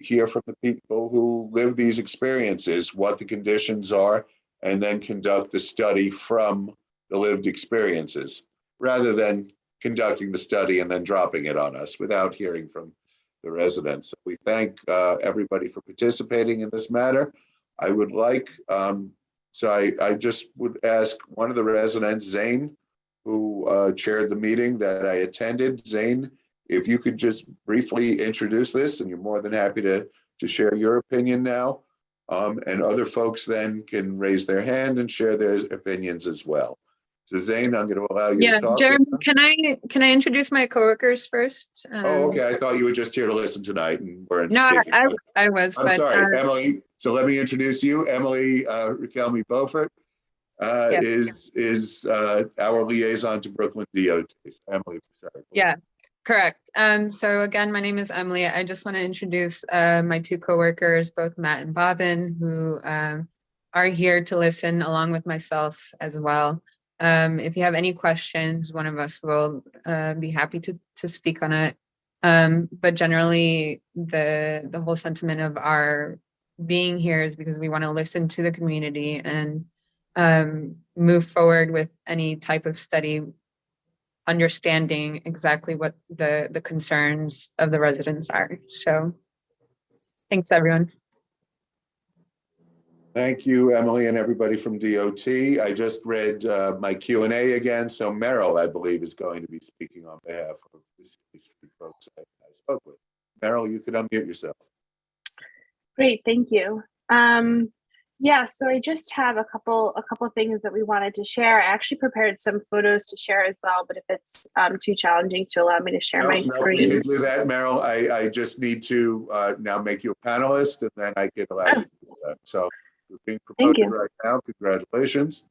Speaker 2: hear from the people who live these experiences, what the conditions are, and then conduct the study from the lived experiences, rather than conducting the study and then dropping it on us without hearing from the residents. So we thank everybody for participating in this matter. I would like, I just would ask one of the residents, Zane, who chaired the meeting that I attended. Zane, if you could just briefly introduce this, and you're more than happy to share your opinion now. And other folks then can raise their hand and share their opinions as well. So Zane, I'm going to allow you to talk.
Speaker 13: Jeremy, can I introduce my coworkers first?
Speaker 2: Oh, okay. I thought you were just here to listen tonight and weren't
Speaker 13: No,
Speaker 2: speaking.
Speaker 13: I was.
Speaker 2: I'm sorry, Emily. So let me introduce you. Emily Riquelme Beaufort is our liaison to Brooklyn DOT. Emily, sorry.
Speaker 13: Yeah, correct. So again, my name is Emily. I just want to introduce my two coworkers, both Matt and Bobbin, who are here to listen along with myself as well. If you have any questions, one of us will be happy to speak on it. But generally, the whole sentiment of our being here is because we want to listen to the community and move forward with any type of study, understanding exactly what the concerns of the residents are. So thanks, everyone.
Speaker 2: Thank you, Emily, and everybody from DOT. I just read my Q&A again. So Merrill, I believe, is going to be speaking on behalf of the street folks I spoke with. Merrill, you could unmute yourself.
Speaker 14: Great, thank you. Yeah, so I just have a couple things that we wanted to share. I actually prepared some photos to share as well, but if it's too challenging to allow me to share my screen.
Speaker 2: You can do that, Merrill. I just need to now make you a panelist, and then I can allow you to do that. So you're being promoted right now. Congratulations.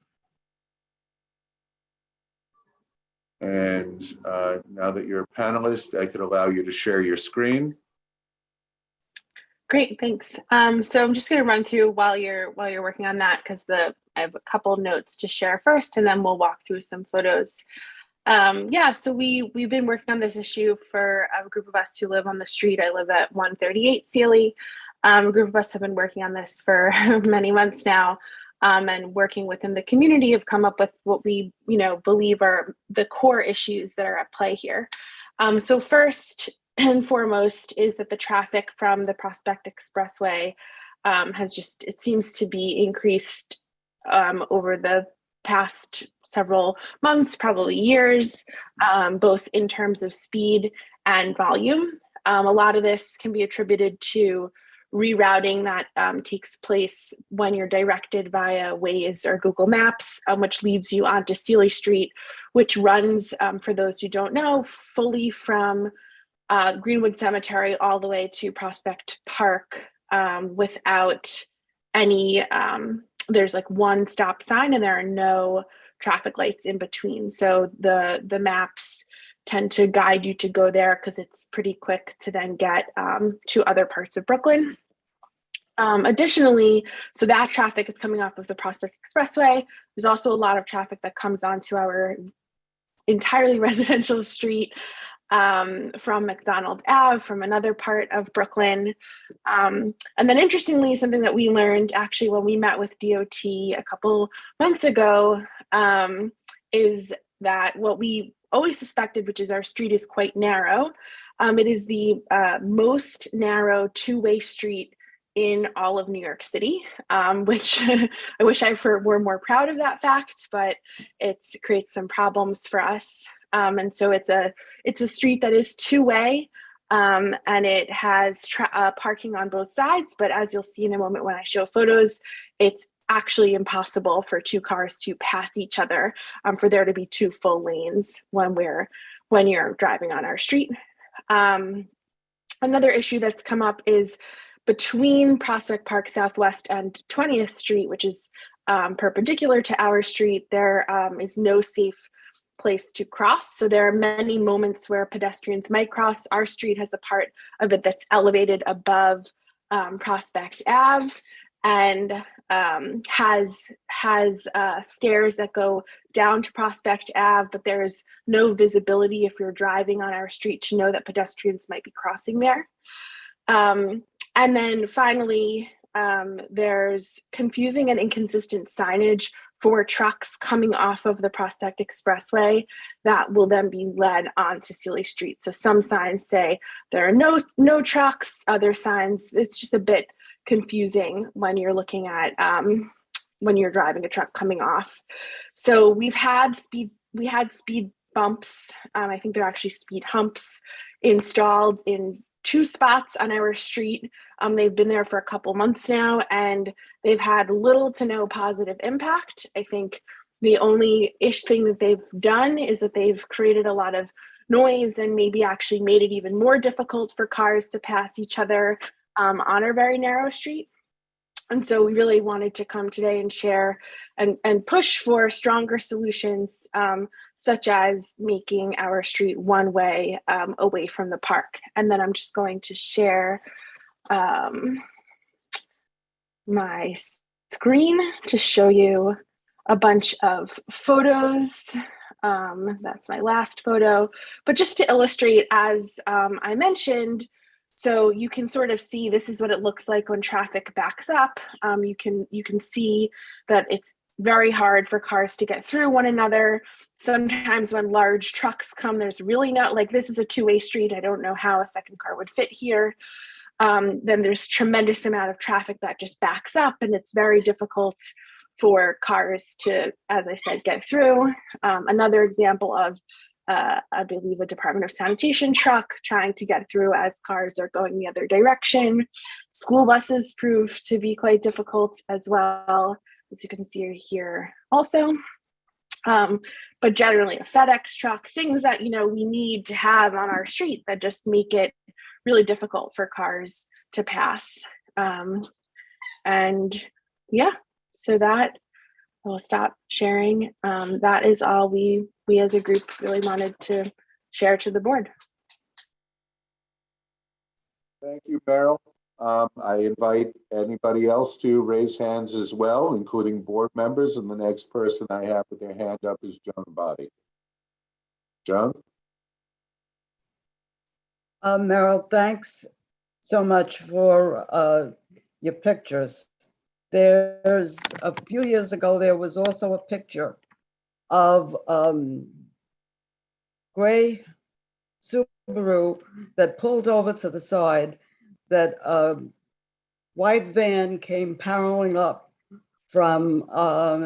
Speaker 2: And now that you're a panelist, I could allow you to share your screen.
Speaker 14: Great, thanks. So I'm just going to run through while you're working on that, because I have a couple notes to share first, and then we'll walk through some photos. Yeah, so we've been working on this issue for a group of us who live on the street. I live at 138 Sealy. A group of us have been working on this for many months now, and working within the community have come up with what we, believe are the core issues that are at play here. So first and foremost is that the traffic from the Prospect Expressway it seems to be increased over the past several months, probably years, both in terms of speed and volume. A lot of this can be attributed to rerouting that takes place when you're directed via Waze or Google Maps, which leads you onto Sealy Street, which runs, for those who don't know, fully from Greenwood Cemetery all the way to Prospect Park without any, there's like one stop sign and there are no traffic lights in between. So the maps tend to guide you to go there because it's pretty quick to then get to other parts of Brooklyn. Additionally, so that traffic is coming off of the Prospect Expressway. There's also a lot of traffic that comes onto our entirely residential street from McDonald Ave, from another part of Brooklyn. And then interestingly, something that we learned actually when we met with DOT a couple months ago is that what we always suspected, which is our street is quite narrow. It is the most narrow two-way street in all of New York City, which I wish were more proud of that fact, but it creates some problems for us. And so it's a street that is two-way, and it has parking on both sides. But as you'll see in a moment when I show photos, it's actually impossible for two cars to pass each other, for there to be two full lanes when you're driving on our street. Another issue that's come up is between Prospect Park Southwest and 20th Street, which is perpendicular to our street, there is no safe place to cross. So there are many moments where pedestrians might cross. Our street has a part of it that's elevated above Prospect Ave and has stairs that go down to Prospect Ave, but there's no visibility if you're driving on our street to know that pedestrians might be crossing there. And then finally, there's confusing and inconsistent signage for trucks coming off of the Prospect Expressway that will then be led onto Sealy Street. So some signs say there are no trucks, other signs, it's just a bit confusing when you're looking at, when you're driving a truck coming off. So we had speed bumps. I think they're actually speed humps installed in 2 spots on our street. They've been there for a couple months now, and they've had little to no positive impact. I think the only thing that they've done is that they've created a lot of noise and maybe actually made it even more difficult for cars to pass each other on our very narrow street. And so we really wanted to come today and share and push for stronger solutions, such as making our street one way away from the park. And then I'm just going to share my screen to show you a bunch of photos. That's my last photo. But just to illustrate, as I mentioned, so you can sort of see this is what it looks like when traffic backs up. You can see that it's very hard for cars to get through one another. Sometimes when large trucks come, there's really this is a two-way street. I don't know how a second car would fit here. Then there's tremendous amount of traffic that just backs up, and it's very difficult for cars to, as I said, get through. Another example of I believe a Department of Sanitation truck trying to get through as cars are going the other direction. School buses prove to be quite difficult as well, as you can see here also. But generally a FedEx truck, things that we need to have on our street that just make it really difficult for cars to pass. And yeah, so that I'll stop sharing. That is all we as a group really wanted to share to the board.
Speaker 2: Thank you, Beryl. I invite anybody else to raise hands as well, including board members. And the next person I have with their hand up is Joan Body. John?
Speaker 1: Meryl, thanks so much for your pictures. There's a few years ago, there was also a picture of gray Subaru that pulled over to the side, that white van came barreling up from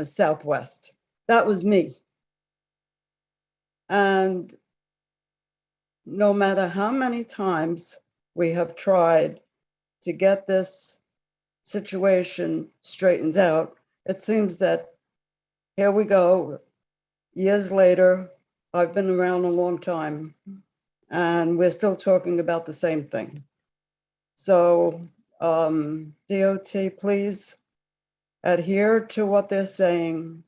Speaker 1: southwest. That was me. And no matter how many times we have tried to get this situation straightened out, it seems that here we go, years later. I've been around a long time, and we're still talking about the same thing. So DOT, please adhere to what they're saying,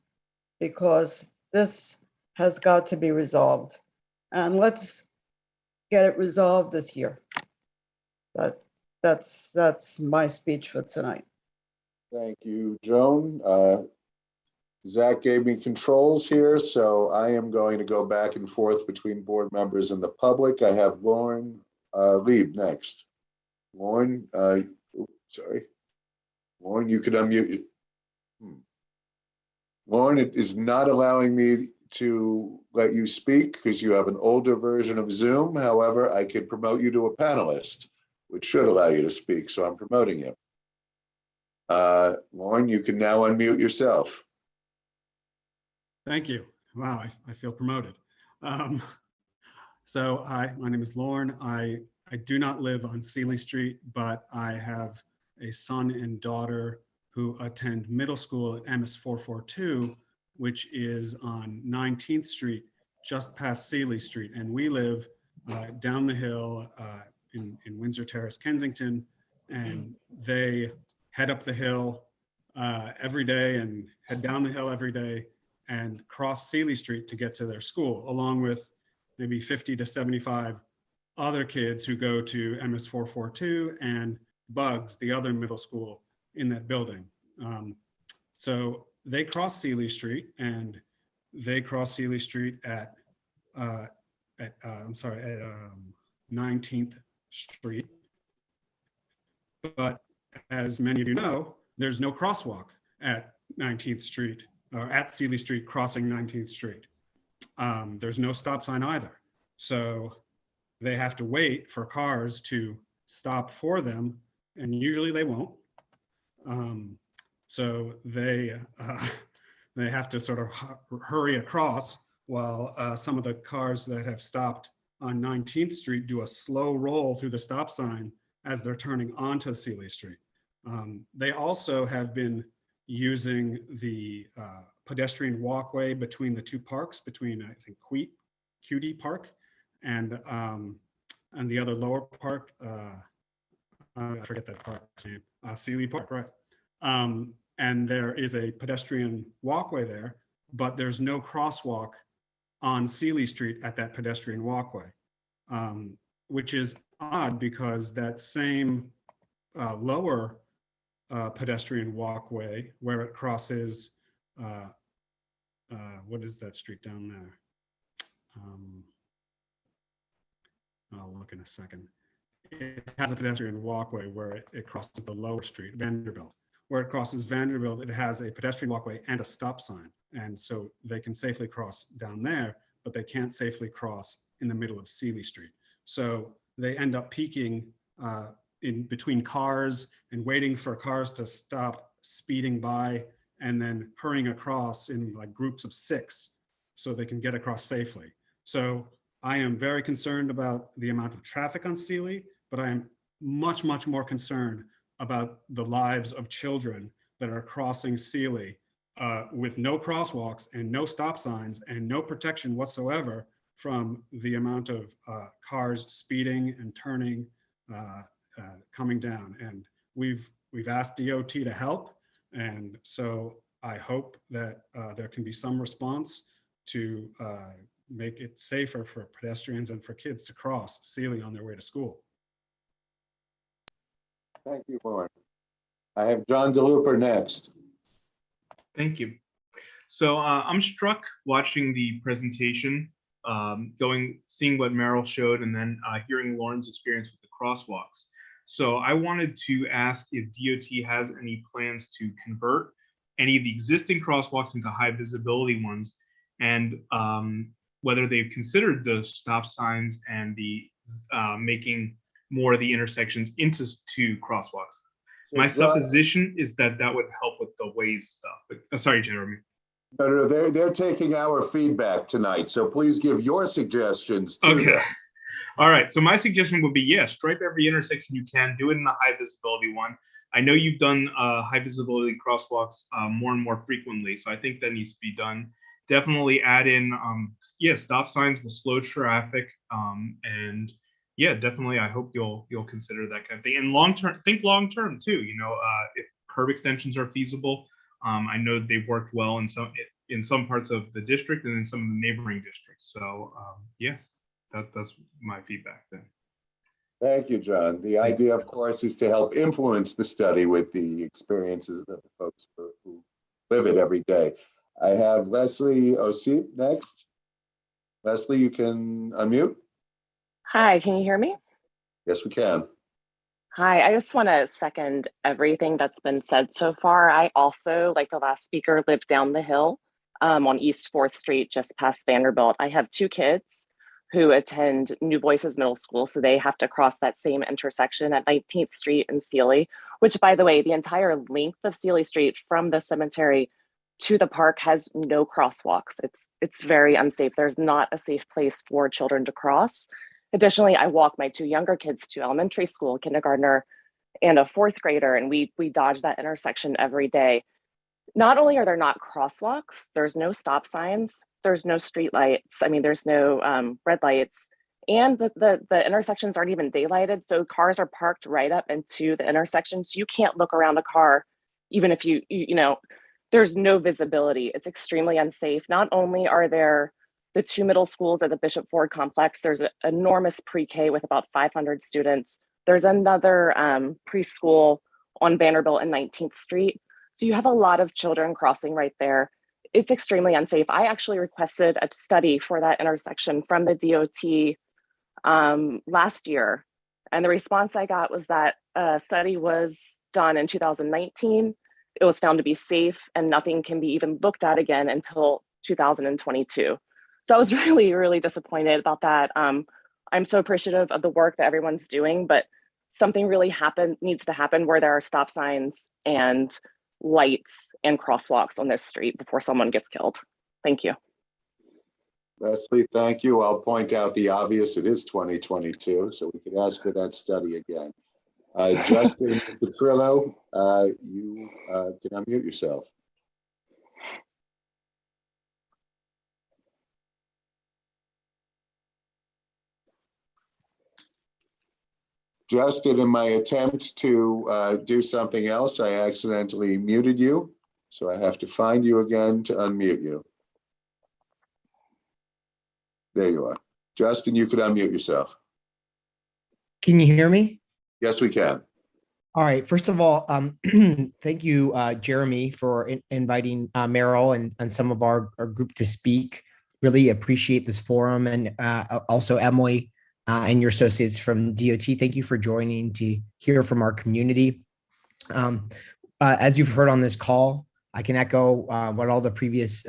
Speaker 1: because this has got to be resolved. And let's get it resolved this year. That's my speech for tonight.
Speaker 2: Thank you, Joan. Zach gave me controls here, so I am going to go back and forth between board members and the public. I have Lauren Lieb next. Lauren, sorry. Lauren, you could unmute. Lauren, it is not allowing me to let you speak because you have an older version of Zoom. However, I could promote you to a panelist, which should allow you to speak, so I'm promoting you. Lauren, you can now unmute yourself.
Speaker 15: Thank you. Wow, I feel promoted. So hi, my name is Lauren. I do not live on Seeley Street, but I have a son and daughter who attend middle school at MS 442, which is on 19th Street, just past Seeley Street. And we live down the hill in Windsor Terrace, Kensington, and they head up the hill every day and head down the hill every day and cross Seeley Street to get to their school, along with maybe 50 to 75 other kids who go to MS 442 and Bugs, the other middle school in that building. So they cross Seeley Street, and they cross Seeley Street at 19th Street. But as many of you know, there's no crosswalk at 19th Street or at Seeley Street crossing 19th Street. There's no stop sign either. So they have to wait for cars to stop for them, and usually they won't. So they have to sort of hurry across while some of the cars that have stopped on 19th Street do a slow roll through the stop sign as they're turning onto Seeley Street. They also have been using the pedestrian walkway between the two parks, between I think Cutie Park and the other lower park. I forget that park's name, Seeley Park, right? And there is a pedestrian walkway there, but there's no crosswalk on Seeley Street at that pedestrian walkway, which is odd because that same lower pedestrian walkway where it crosses, what is that street down there? I'll look in a second. It has a pedestrian walkway where it crosses the lower street, Vanderbilt. Where it crosses Vanderbilt, it has a pedestrian walkway and a stop sign. And so they can safely cross down there, but they can't safely cross in the middle of Seeley Street. So they end up peaking in between cars and waiting for cars to stop speeding by and then hurrying across in like groups of 6 so they can get across safely. So I am very concerned about the amount of traffic on Seeley, but I am much, much more concerned about the lives of children that are crossing Seeley with no crosswalks and no stop signs and no protection whatsoever from the amount of cars speeding and turning, coming down. And we've asked DOT to help. And so I hope that there can be some response to make it safer for pedestrians and for kids to cross Seeley on their way to school.
Speaker 2: Thank you, Lauren. I have John DeLuper next.
Speaker 5: Thank you. So I'm struck watching the presentation seeing what Meryl showed, and then hearing Lauren's experience with the crosswalks. So I wanted to ask if DOT has any plans to convert any of the existing crosswalks into high visibility ones, and whether they've considered the stop signs and the making more of the intersections into two crosswalks. My supposition is that that would help with the Waze stuff. But, sorry, Jeremy.
Speaker 2: No, they're taking our feedback tonight, so please give your suggestions to them.
Speaker 5: All right, so my suggestion would be, yeah, stripe every intersection you can, do it in the high visibility one. I know you've done high visibility crosswalks more and more frequently, so I think that needs to be done. Definitely add in, stop signs will slow traffic, and yeah, definitely, I hope you'll consider that kind of thing. And think long term too. You know, if curb extensions are feasible, I know they've worked well in some parts of the district and in some of the neighboring districts. So yeah, that's my feedback then.
Speaker 2: Thank you, John. The idea, of course, is to help influence the study with the experiences of the folks who live it every day. I have Leslie Osip next. Leslie, you can unmute.
Speaker 16: Hi, can you hear me?
Speaker 2: Yes, we can.
Speaker 16: Hi, I just want to second everything that's been said so far. I also, like the last speaker, live down the hill on East 4th Street, just past Vanderbilt. I have 2 kids who attend New Voices Middle School, so they have to cross that same intersection at 19th Street and Sealy, which, by the way, the entire length of Sealy Street from the cemetery to the park has no crosswalks. It's very unsafe. There's not a safe place for children to cross. Additionally, I walk my 2 younger kids to elementary school, kindergartner and a 4th grader, and we dodge that intersection every day. Not only are there not crosswalks, there's no stop signs, there's no street lights. I mean, there's no red lights, and the intersections aren't even daylighted. So cars are parked right up into the intersections. You can't look around a car, even if you know, there's no visibility. It's extremely unsafe. Not only are there the 2 middle schools at the Bishop Ford complex, there's an enormous pre-K with about 500 students. There's another preschool on Vanderbilt and 19th Street. So you have a lot of children crossing right there. It's extremely unsafe. I actually requested a study for that intersection from the DOT last year. And the response I got was that a study was done in 2019. It was found to be safe and nothing can be even looked at again until 2022. So I was really, really disappointed about that. I'm so appreciative of the work that everyone's doing, but something really needs to happen where there are stop signs and lights and crosswalks on this street before someone gets killed. Thank you.
Speaker 2: Leslie, thank you. I'll point out the obvious. It is 2022, so we could ask for that study again. Justin Petrillo, you can unmute yourself. Justin, in my attempt to do something else, I accidentally muted you, so I have to find you again to unmute you. There you are. Justin, you could unmute yourself.
Speaker 17: Can you hear me?
Speaker 2: Yes, we can.
Speaker 17: All right. First of all, thank you, Jeremy, for inviting Meryl and some of our group to speak. Really appreciate this forum, and also Emily and your associates from DOT. Thank you for joining to hear from our community. As you've heard on this call, I can echo what all the previous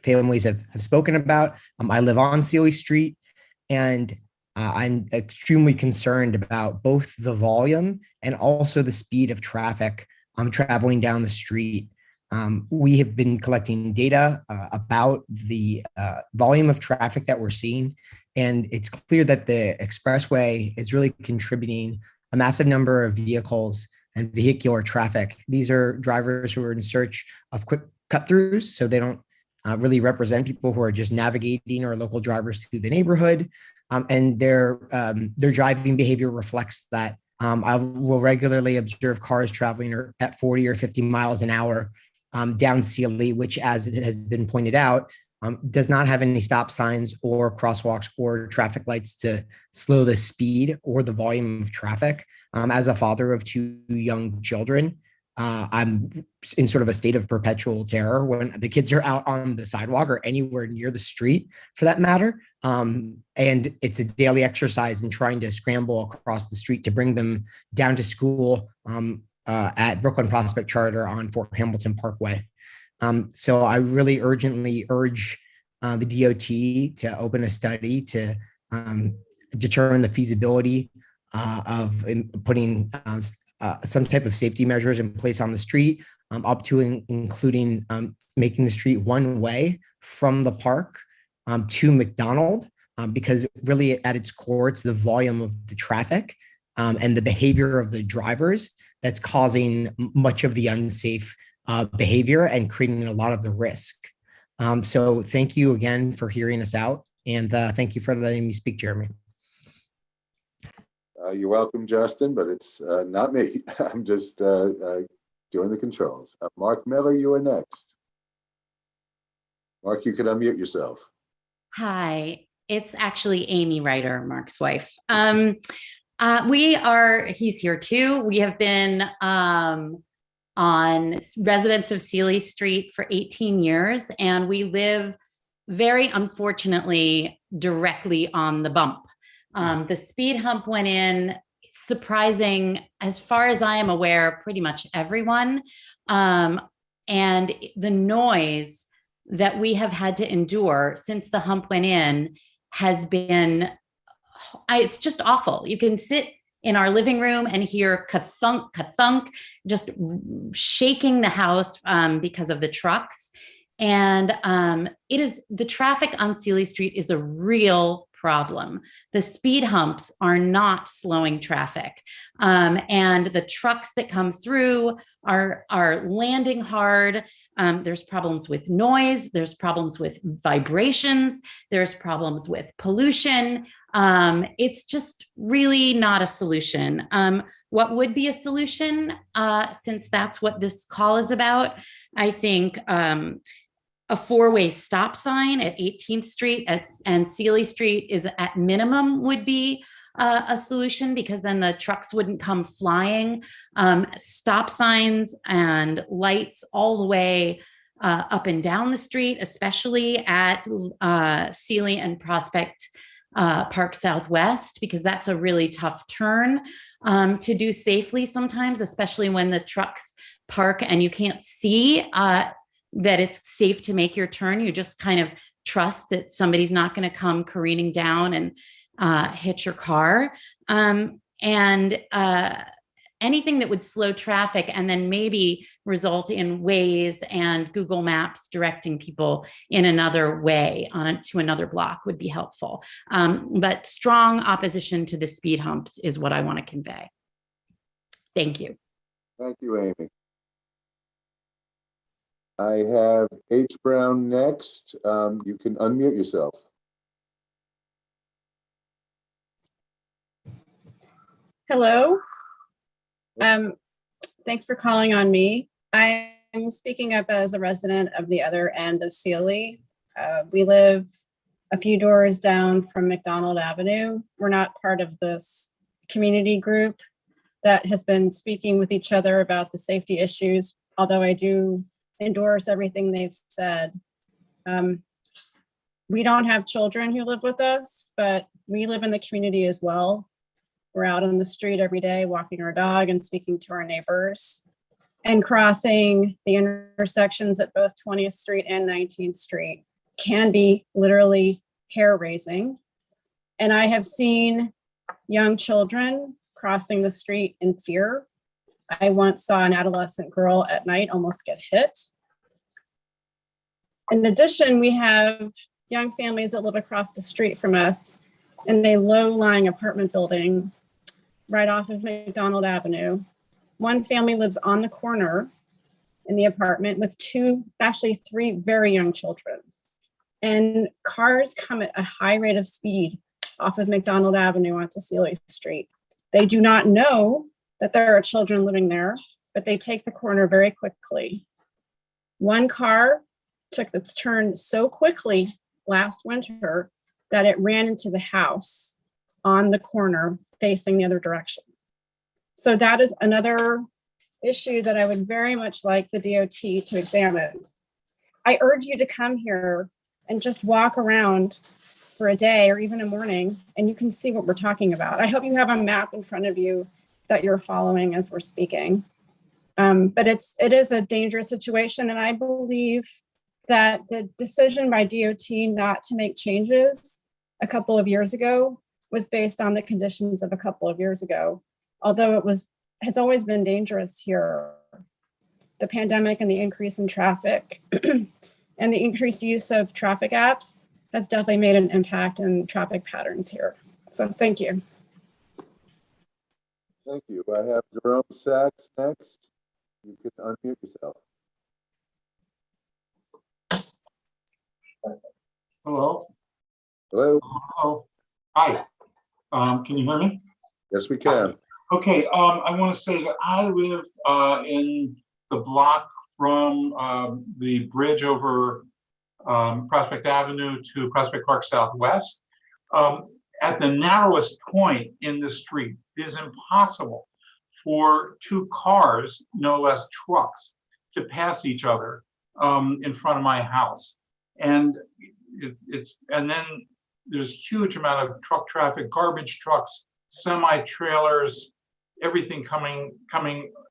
Speaker 17: families have spoken about. I live on Sealy Street, and I'm extremely concerned about both the volume and also the speed of traffic traveling down the street. We have been collecting data about the volume of traffic that we're seeing, and it's clear that the expressway is really contributing a massive number of vehicles and vehicular traffic. These are drivers who are in search of quick cut-throughs, so they don't really represent people who are just navigating or local drivers through the neighborhood, and their driving behavior reflects that. I will regularly observe cars traveling at 40 or 50 miles an hour down Sealy, which, as it has been pointed out, does not have any stop signs or crosswalks or traffic lights to slow the speed or the volume of traffic. As a father of 2 young children, I'm in sort of a state of perpetual terror when the kids are out on the sidewalk or anywhere near the street for that matter. And it's a daily exercise in trying to scramble across the street to bring them down to school at Brooklyn Prospect Charter on Fort Hamilton Parkway. So I really urgently urge the DOT to open a study to determine the feasibility of putting some type of safety measures in place on the street, up to including making the street one way from the park to McDonald, because really at its core, it's the volume of the traffic and the behavior of the drivers that's causing much of the unsafe behavior and creating a lot of the risk. So thank you again for hearing us out, and thank you for letting me speak, Jeremy.
Speaker 2: You're welcome, Justin, but it's not me. I'm just doing the controls. Mark Miller, you are next. Mark, you can unmute yourself.
Speaker 18: Hi, it's actually Amy Ryder, Mark's wife. He's here too. We have been on residents of Sealy Street for 18 years, and we live very unfortunately directly on the bump. The speed hump went in, surprising, as far as I am aware, pretty much everyone. And the noise that we have had to endure since the hump went in has been, it's just awful. You can sit in our living room and hear ka-thunk, ka-thunk, just shaking the house because of the trucks. And the traffic on Sealy Street is a real problem. The speed humps are not slowing traffic. And the trucks that come through are landing hard. There's problems with noise. There's problems with vibrations. There's problems with pollution. It's just really not a solution. What would be a solution, since that's what this call is about? I think a four-way stop sign at 18th Street and Sealy Street is at minimum would be a solution, because then the trucks wouldn't come flying. Stop signs and lights all the way up and down the street, especially at Sealy and Prospect Park Southwest, because that's a really tough turn to do safely sometimes, especially when the trucks park and you can't see that it's safe to make your turn. You just kind of trust that somebody's not going to come careening down and hit your car. Anything that would slow traffic and then maybe result in Waze and Google Maps directing people in another way to another block would be helpful. But strong opposition to the speed humps is what I want to convey. Thank you.
Speaker 2: Thank you, Amy. I have H. Brown next. You can unmute yourself.
Speaker 19: Hello. Thanks for calling on me. I'm speaking up as a resident of the other end of Sealy. We live a few doors down from McDonald Avenue. We're not part of this community group that has been speaking with each other about the safety issues, although I do endorse everything they've said. We don't have children who live with us, but we live in the community as well. We're out on the street every day, walking our dog and speaking to our neighbors, and crossing the intersections at both 20th Street and 19th Street can be literally hair-raising. And I have seen young children crossing the street in fear. I once saw an adolescent girl at night almost get hit. In addition, we have young families that live across the street from us in a low-lying apartment building right off of McDonald Avenue. One family lives on the corner in the apartment with three very young children. And cars come at a high rate of speed off of McDonald Avenue onto Sealy Street. They do not know that there are children living there, but they take the corner very quickly. One car took its turn so quickly last winter that it ran into the house on the corner facing the other direction. So that is another issue that I would very much like the DOT to examine. I urge you to come here and just walk around for a day or even a morning, and you can see what we're talking about. I hope you have a map in front of you that you're following as we're speaking. But it is a dangerous situation, and I believe that the decision by DOT not to make changes a couple of years ago was based on the conditions of a couple of years ago. Although has always been dangerous here. The pandemic and the increase in traffic and the increased use of traffic apps has definitely made an impact in traffic patterns here. So thank you.
Speaker 2: Thank you. I have Jerome Sachs next. You can unmute yourself.
Speaker 20: Hello.
Speaker 2: Hello.
Speaker 20: Hello. Hi. Can you hear me?
Speaker 2: Yes, we can.
Speaker 20: Okay. I want to say that I live in the block from the bridge over Prospect Avenue to Prospect Park Southwest. At the narrowest point in the street, it is impossible for two cars, no less trucks, to pass each other in front of my house. And and then there's huge amount of truck traffic, garbage trucks, semi-trailers, everything coming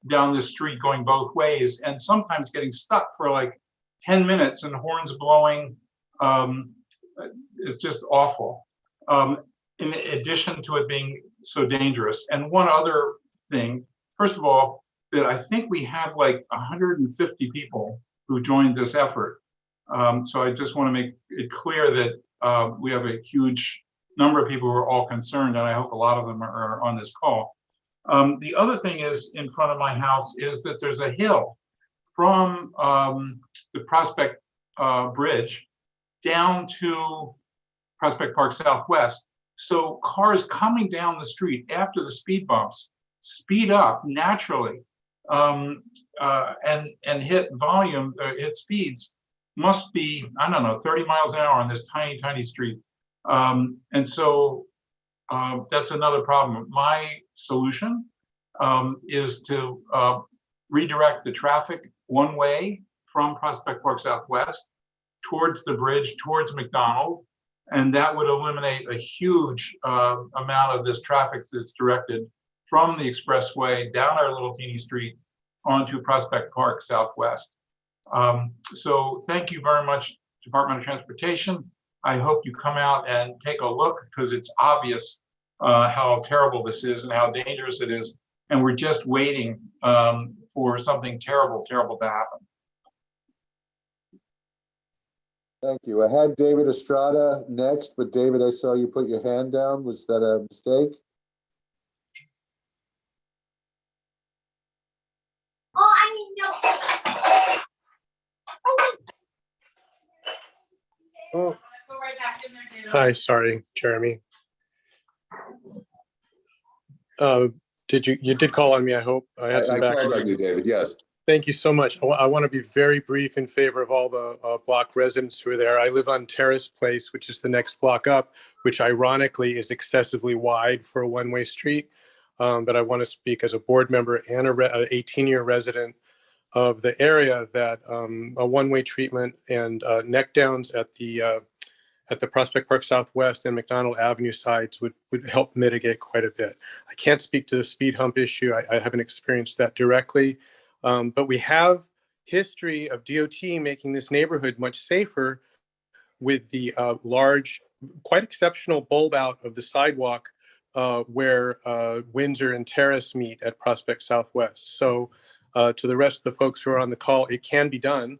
Speaker 20: down the street going both ways, and sometimes getting stuck for like 10 minutes and horns blowing. It's just awful. In addition to it being so dangerous. And one other thing, first of all, that I think we have like 150 people who joined this effort. So I just want to make it clear that we have a huge number of people who are all concerned, and I hope a lot of them are on this call. The other thing is in front of my house is that there's a hill from the Prospect Bridge down to Prospect Park Southwest. So cars coming down the street after the speed bumps speed up naturally and hit volume, hit speeds must be, I don't know, 30 miles an hour on this tiny, tiny street. And so that's another problem. My solution is to redirect the traffic one way from Prospect Park Southwest towards the bridge, towards McDonald, and that would eliminate a huge amount of this traffic that's directed from the expressway down our little teeny street onto Prospect Park Southwest. So thank you very much, Department of Transportation. I hope you come out and take a look, because it's obvious how terrible this is and how dangerous it is. And we're just waiting for something terrible, terrible to happen.
Speaker 2: Thank you. I had David Estrada next, but David, I saw you put your hand down. Was that a mistake?
Speaker 21: Oh, I mean, no.
Speaker 22: Oh. Hi, sorry, Jeremy. You did call on me, I hope. I had some background.
Speaker 2: Called on you, David, yes.
Speaker 22: Thank you so much. I want to be very brief in favor of all the block residents who are there. I live on Terrace Place, which is the next block up, which ironically is excessively wide for a one-way street. But I want to speak as a board member and a 18-year resident of the area that a one-way treatment and neck downs at the Prospect Park Southwest and McDonald Avenue sides would help mitigate quite a bit. I can't speak to the speed hump issue. I haven't experienced that directly. But we have history of DOT making this neighborhood much safer with the large, quite exceptional bulb out of the sidewalk where Windsor and Terrace meet at Prospect Southwest. So to the rest of the folks who are on the call, it can be done.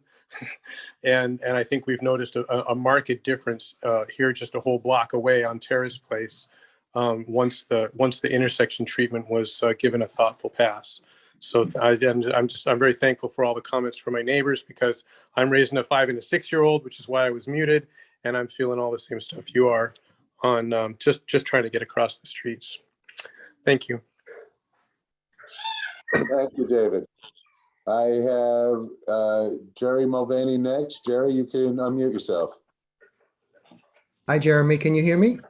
Speaker 22: and I think we've noticed a marked difference here just a whole block away on Terrace Place once the intersection treatment was given a thoughtful pass. So I'm very thankful for all the comments from my neighbors, because I'm raising a 5 and a 6-year-old, which is why I was muted, and I'm feeling all the same stuff you are on just trying to get across the streets. Thank you.
Speaker 2: Thank you, David. I have Jerry Mulvaney next. Jerry, you can unmute yourself.
Speaker 23: Hi, Jeremy. Can you hear me?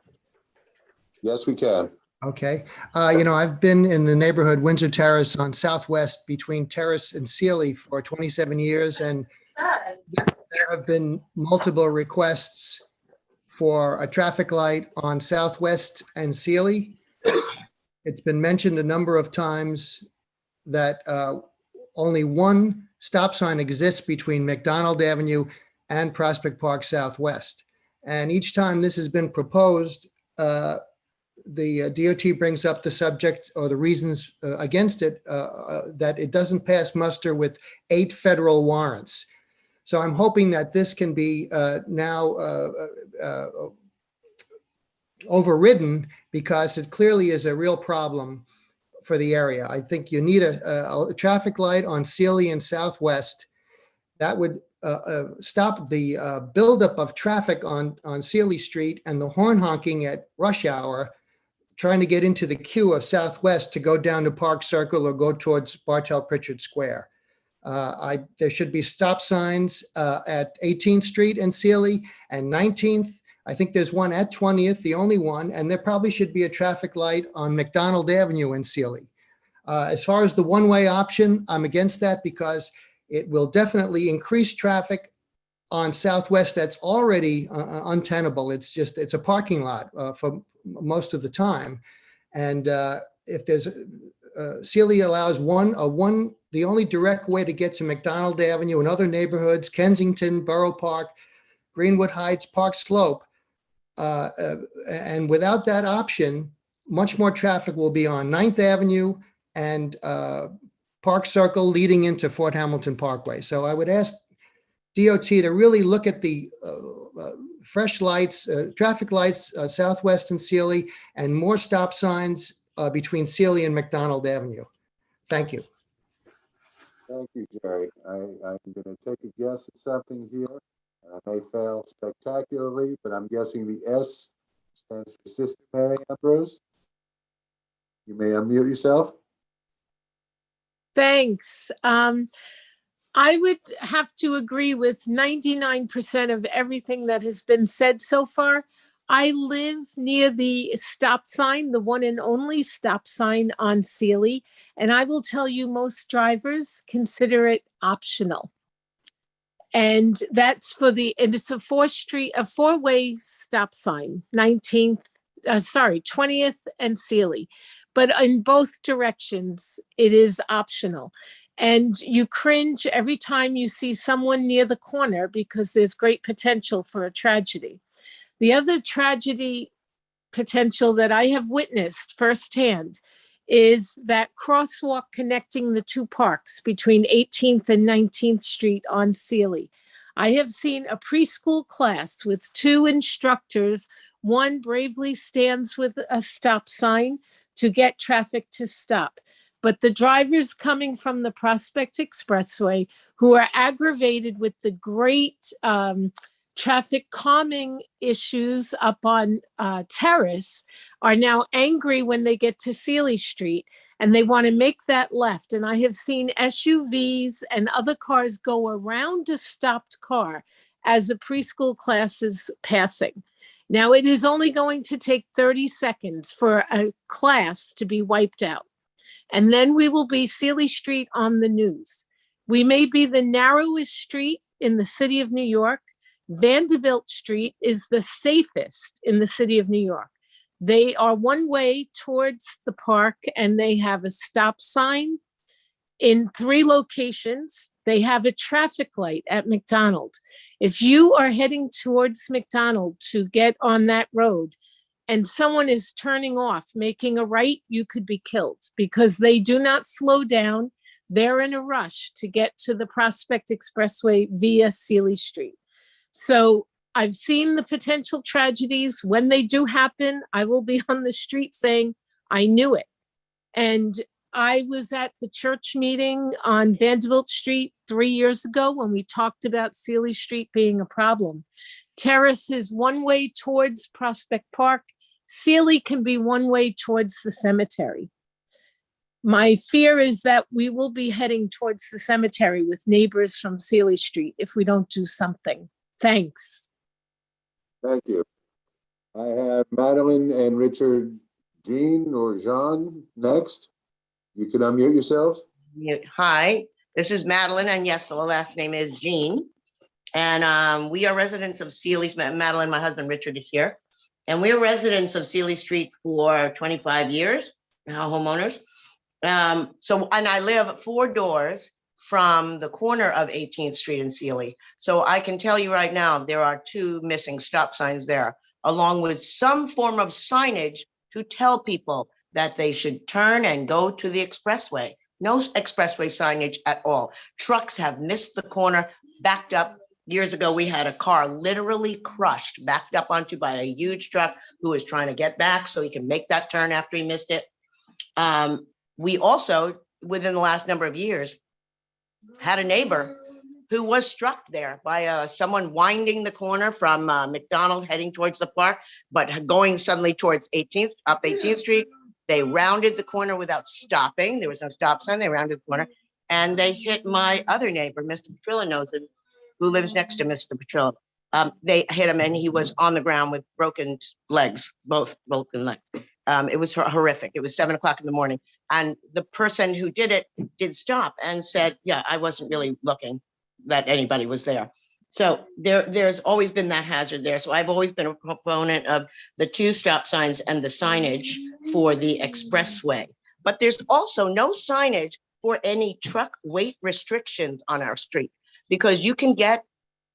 Speaker 2: Yes, we can.
Speaker 9: Okay. I've been in the neighborhood Windsor Terrace on Southwest between Terrace and Sealy for 27 years, and there have been multiple requests for a traffic light on Southwest and Sealy. It's been mentioned a number of times that only one stop sign exists between McDonald Avenue and Prospect Park Southwest. And each time this has been proposed, the DOT brings up the subject or the reasons against it, that it doesn't pass muster with 8 federal warrants. So I'm hoping that this can be now overridden, because it clearly is a real problem for the area. I think you need a traffic light on Sealy and Southwest that would stop the buildup of traffic on Sealy Street and the horn honking at rush hour, trying to get into the queue of Southwest to go down to Park Circle or go towards Bartel Pritchard Square. There should be stop signs at 18th Street and Sealy and 19th. I think there's one at 20th, the only one, and there probably should be a traffic light on McDonald Avenue in Sealy. As far as the one-way option, I'm against that because it will definitely increase traffic on Southwest that's already untenable. It's a parking lot for most of the time. And if there's Sealy allows the only direct way to get to McDonald Avenue and other neighborhoods, Kensington, Borough Park, Greenwood Heights, Park Slope. And without that option, much more traffic will be on 9th Avenue and Park Circle leading into Fort Hamilton Parkway. So I would ask DOT to really look at the fresh lights, traffic lights, Southwest and Sealy, and more stop signs between Sealy and McDonald Avenue. Thank you.
Speaker 2: Thank you, Jerry. I'm going to take a guess at something here. I may fail spectacularly, but I'm guessing the S stands for Sister Mary Ambrose. You may unmute yourself.
Speaker 10: Thanks. I would have to agree with 99% of everything that has been said so far. I live near the stop sign, the one and only stop sign on Sealy, and I will tell you most drivers consider it optional. And that's and it's a 4-way stop sign, 20th and Sealy. But in both directions, it is optional. And you cringe every time you see someone near the corner because there's great potential for a tragedy. The other tragedy potential that I have witnessed firsthand is that crosswalk connecting the two parks between 18th and 19th Street on Sealy. I have seen a preschool class with 2 instructors. One bravely stands with a stop sign to get traffic to stop. But the drivers coming from the Prospect Expressway, who are aggravated with the great traffic calming issues up on Terrace, are now angry when they get to Sealy Street and they want to make that left. And I have seen SUVs and other cars go around a stopped car as a preschool class is passing. Now, it is only going to take 30 seconds for a class to be wiped out. And then we will be Sealy Street on the news. We may be the narrowest street in the city of New York. Vanderbilt Street is the safest in the city of New York. They are one way towards the park and they have a stop sign in 3 locations. They have a traffic light at McDonald. If you are heading towards McDonald to get on that road and someone is turning off, making a right, you could be killed because they do not slow down. They're in a rush to get to the Prospect Expressway via Sealy Street. So I've seen the potential tragedies. When they do happen, I will be on the street saying, I knew it. And I was at the church meeting on Vanderbilt Street 3 years ago when we talked about Sealy Street being a problem. Terrace is one way towards Prospect Park. Sealy can be one way towards the cemetery. My fear is that we will be heading towards the cemetery with neighbors from Sealy Street if we don't do something. Thanks.
Speaker 2: Thank you. I have Madeline and Richard Jean or Jean next. You can unmute yourselves.
Speaker 4: Hi, this is Madeline, and yes, the last name is Jean. And we are residents of Sealy. Madeline, my husband Richard is here. And we're residents of Sealy Street for 25 years, now homeowners. And I live 4 doors from the corner of 18th Street and Sealy. So I can tell you right now, there are 2 missing stop signs there, along with some form of signage to tell people that they should turn and go to the expressway. No expressway signage at all. Trucks have missed the corner, backed up. Years ago, we had a car literally crushed, backed up onto by a huge truck who was trying to get back so he could make that turn after he missed it. We also, within the last number of years, had a neighbor who was struck there by someone winding the corner from McDonald heading towards the park, but going suddenly towards 18th, up 18th Street. They rounded the corner without stopping. There was no stop sign. They rounded the corner and they hit my other neighbor, Mr. Petrillo knows it, who lives next to Mr. Petrillo. They hit him and he was on the ground with broken legs, both broken legs. It was horrific. It was 7 o'clock in the morning. And the person who did it did stop and said, yeah, I wasn't really looking that anybody was there. So there's always been that hazard there. So I've always been a proponent of the 2 stop signs and the signage for the expressway. But there's also no signage for any truck weight restrictions on our street, because you can get,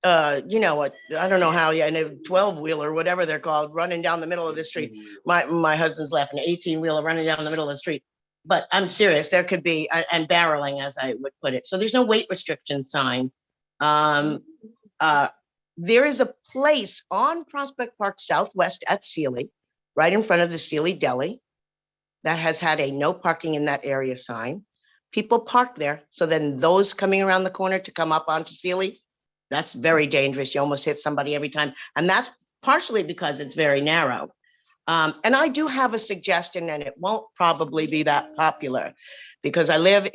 Speaker 4: I don't know how, a 12-wheeler, whatever they're called, running down the middle of the street. My husband's laughing, an 18-wheeler running down the middle of the street. But I'm serious, there could be, and barreling, as I would put it. So there's no weight restriction sign. There is a place on Prospect Park Southwest at Sealy, right in front of the Sealy Deli, that has had a no parking in that area sign. People park there. So then those coming around the corner to come up onto Sealy, that's very dangerous. You almost hit somebody every time. And that's partially because it's very narrow. And I do have a suggestion, and it won't probably be that popular because I've lived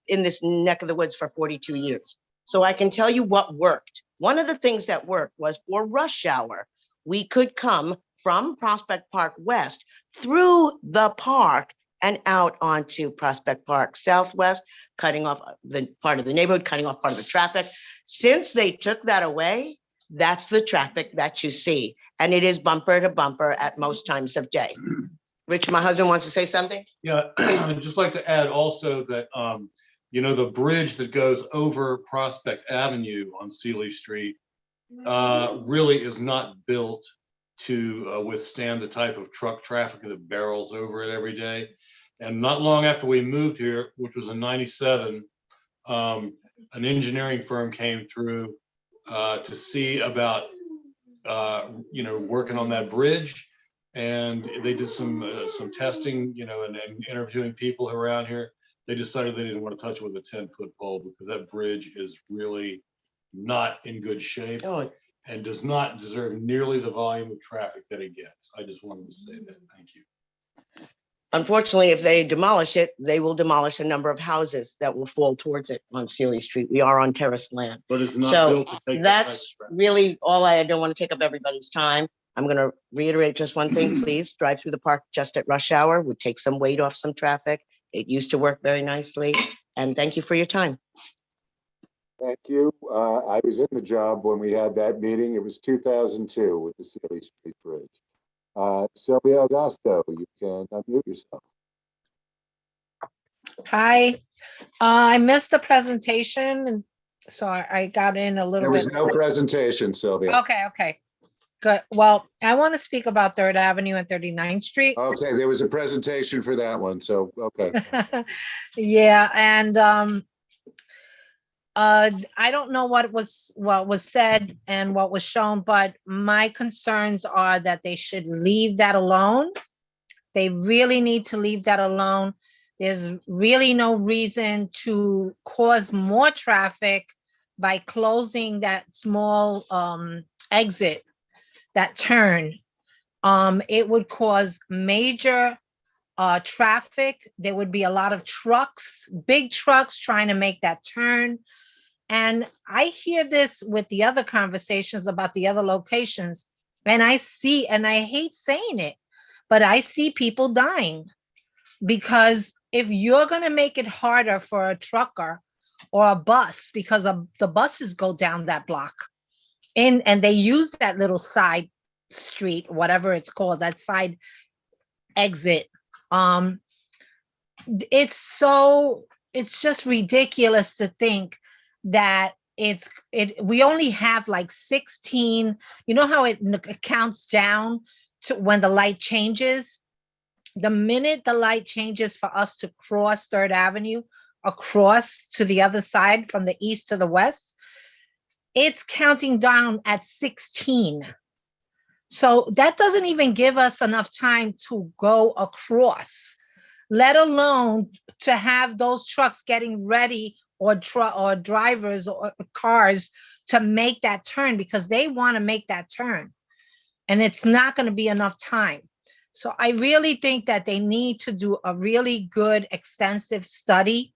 Speaker 4: in this neck of the woods for 42 years. So I can tell you what worked. One of the things that worked was for rush hour. We could come from Prospect Park West through the park and out onto Prospect Park Southwest, cutting off the part of the neighborhood, cutting off part of the traffic. Since they took that away, that's the traffic that you see. And it is bumper to bumper at most times of day. Rich, my husband wants to say something?
Speaker 11: Yeah, I'd just like to add also that, the bridge that goes over Prospect Avenue on Sealy Street really is not built to withstand the type of truck traffic that barrels over it every day. And not long after we moved here, which was in '97, an engineering firm came through to see about, working on that bridge. And they did some testing, and interviewing people around here. They decided they didn't want to touch it with a 10-foot pole because that bridge is really not in good shape and does not deserve nearly the volume of traffic that it gets. I just wanted to say that. Thank you.
Speaker 4: Unfortunately, if they demolish it, they will demolish a number of houses that will fall towards it on Sealy Street. We are on terraced land.
Speaker 11: But it's not
Speaker 4: So
Speaker 11: built to take
Speaker 4: that's really all. I don't want to take up everybody's time. I'm going to reiterate just one thing, please. Drive through the park just at rush hour would take some weight off some traffic. It used to work very nicely. And thank you for your time.
Speaker 2: Thank you. I was in the job when we had that meeting. It was 2002 with the Sealy Street Bridge. Sylvia Augusto, you can unmute yourself.
Speaker 23: Hi, I missed the presentation, and so I got in a little
Speaker 2: There was
Speaker 23: bit.
Speaker 2: no presentation, Sylvia.
Speaker 23: Okay, good. Well, I want to speak about 3rd Avenue and 39th Street.
Speaker 2: Okay, there was a presentation for that one, so, okay.
Speaker 23: Yeah, and I don't know what was said and what was shown, but my concerns are that they should leave that alone. They really need to leave that alone. There's really no reason to cause more traffic by closing that small exit, that turn. It would cause major traffic. There would be a lot of trucks, big trucks trying to make that turn. And I hear this with the other conversations about the other locations, and I see, and I hate saying it, but I see people dying because if you're going to make it harder for a trucker or a bus, because the buses go down that block and they use that little side street, whatever it's called, that side exit. It's just ridiculous to think that we only have like 16. You know how it counts down to when the light changes? The minute the light changes for us to cross 3rd Avenue across to the other side from the east to the west, it's counting down at 16. So that doesn't even give us enough time to go across, let alone to have those trucks getting ready or drivers or cars to make that turn, because they want to make that turn. And it's not going to be enough time. So I really think that they need to do a really good, extensive study.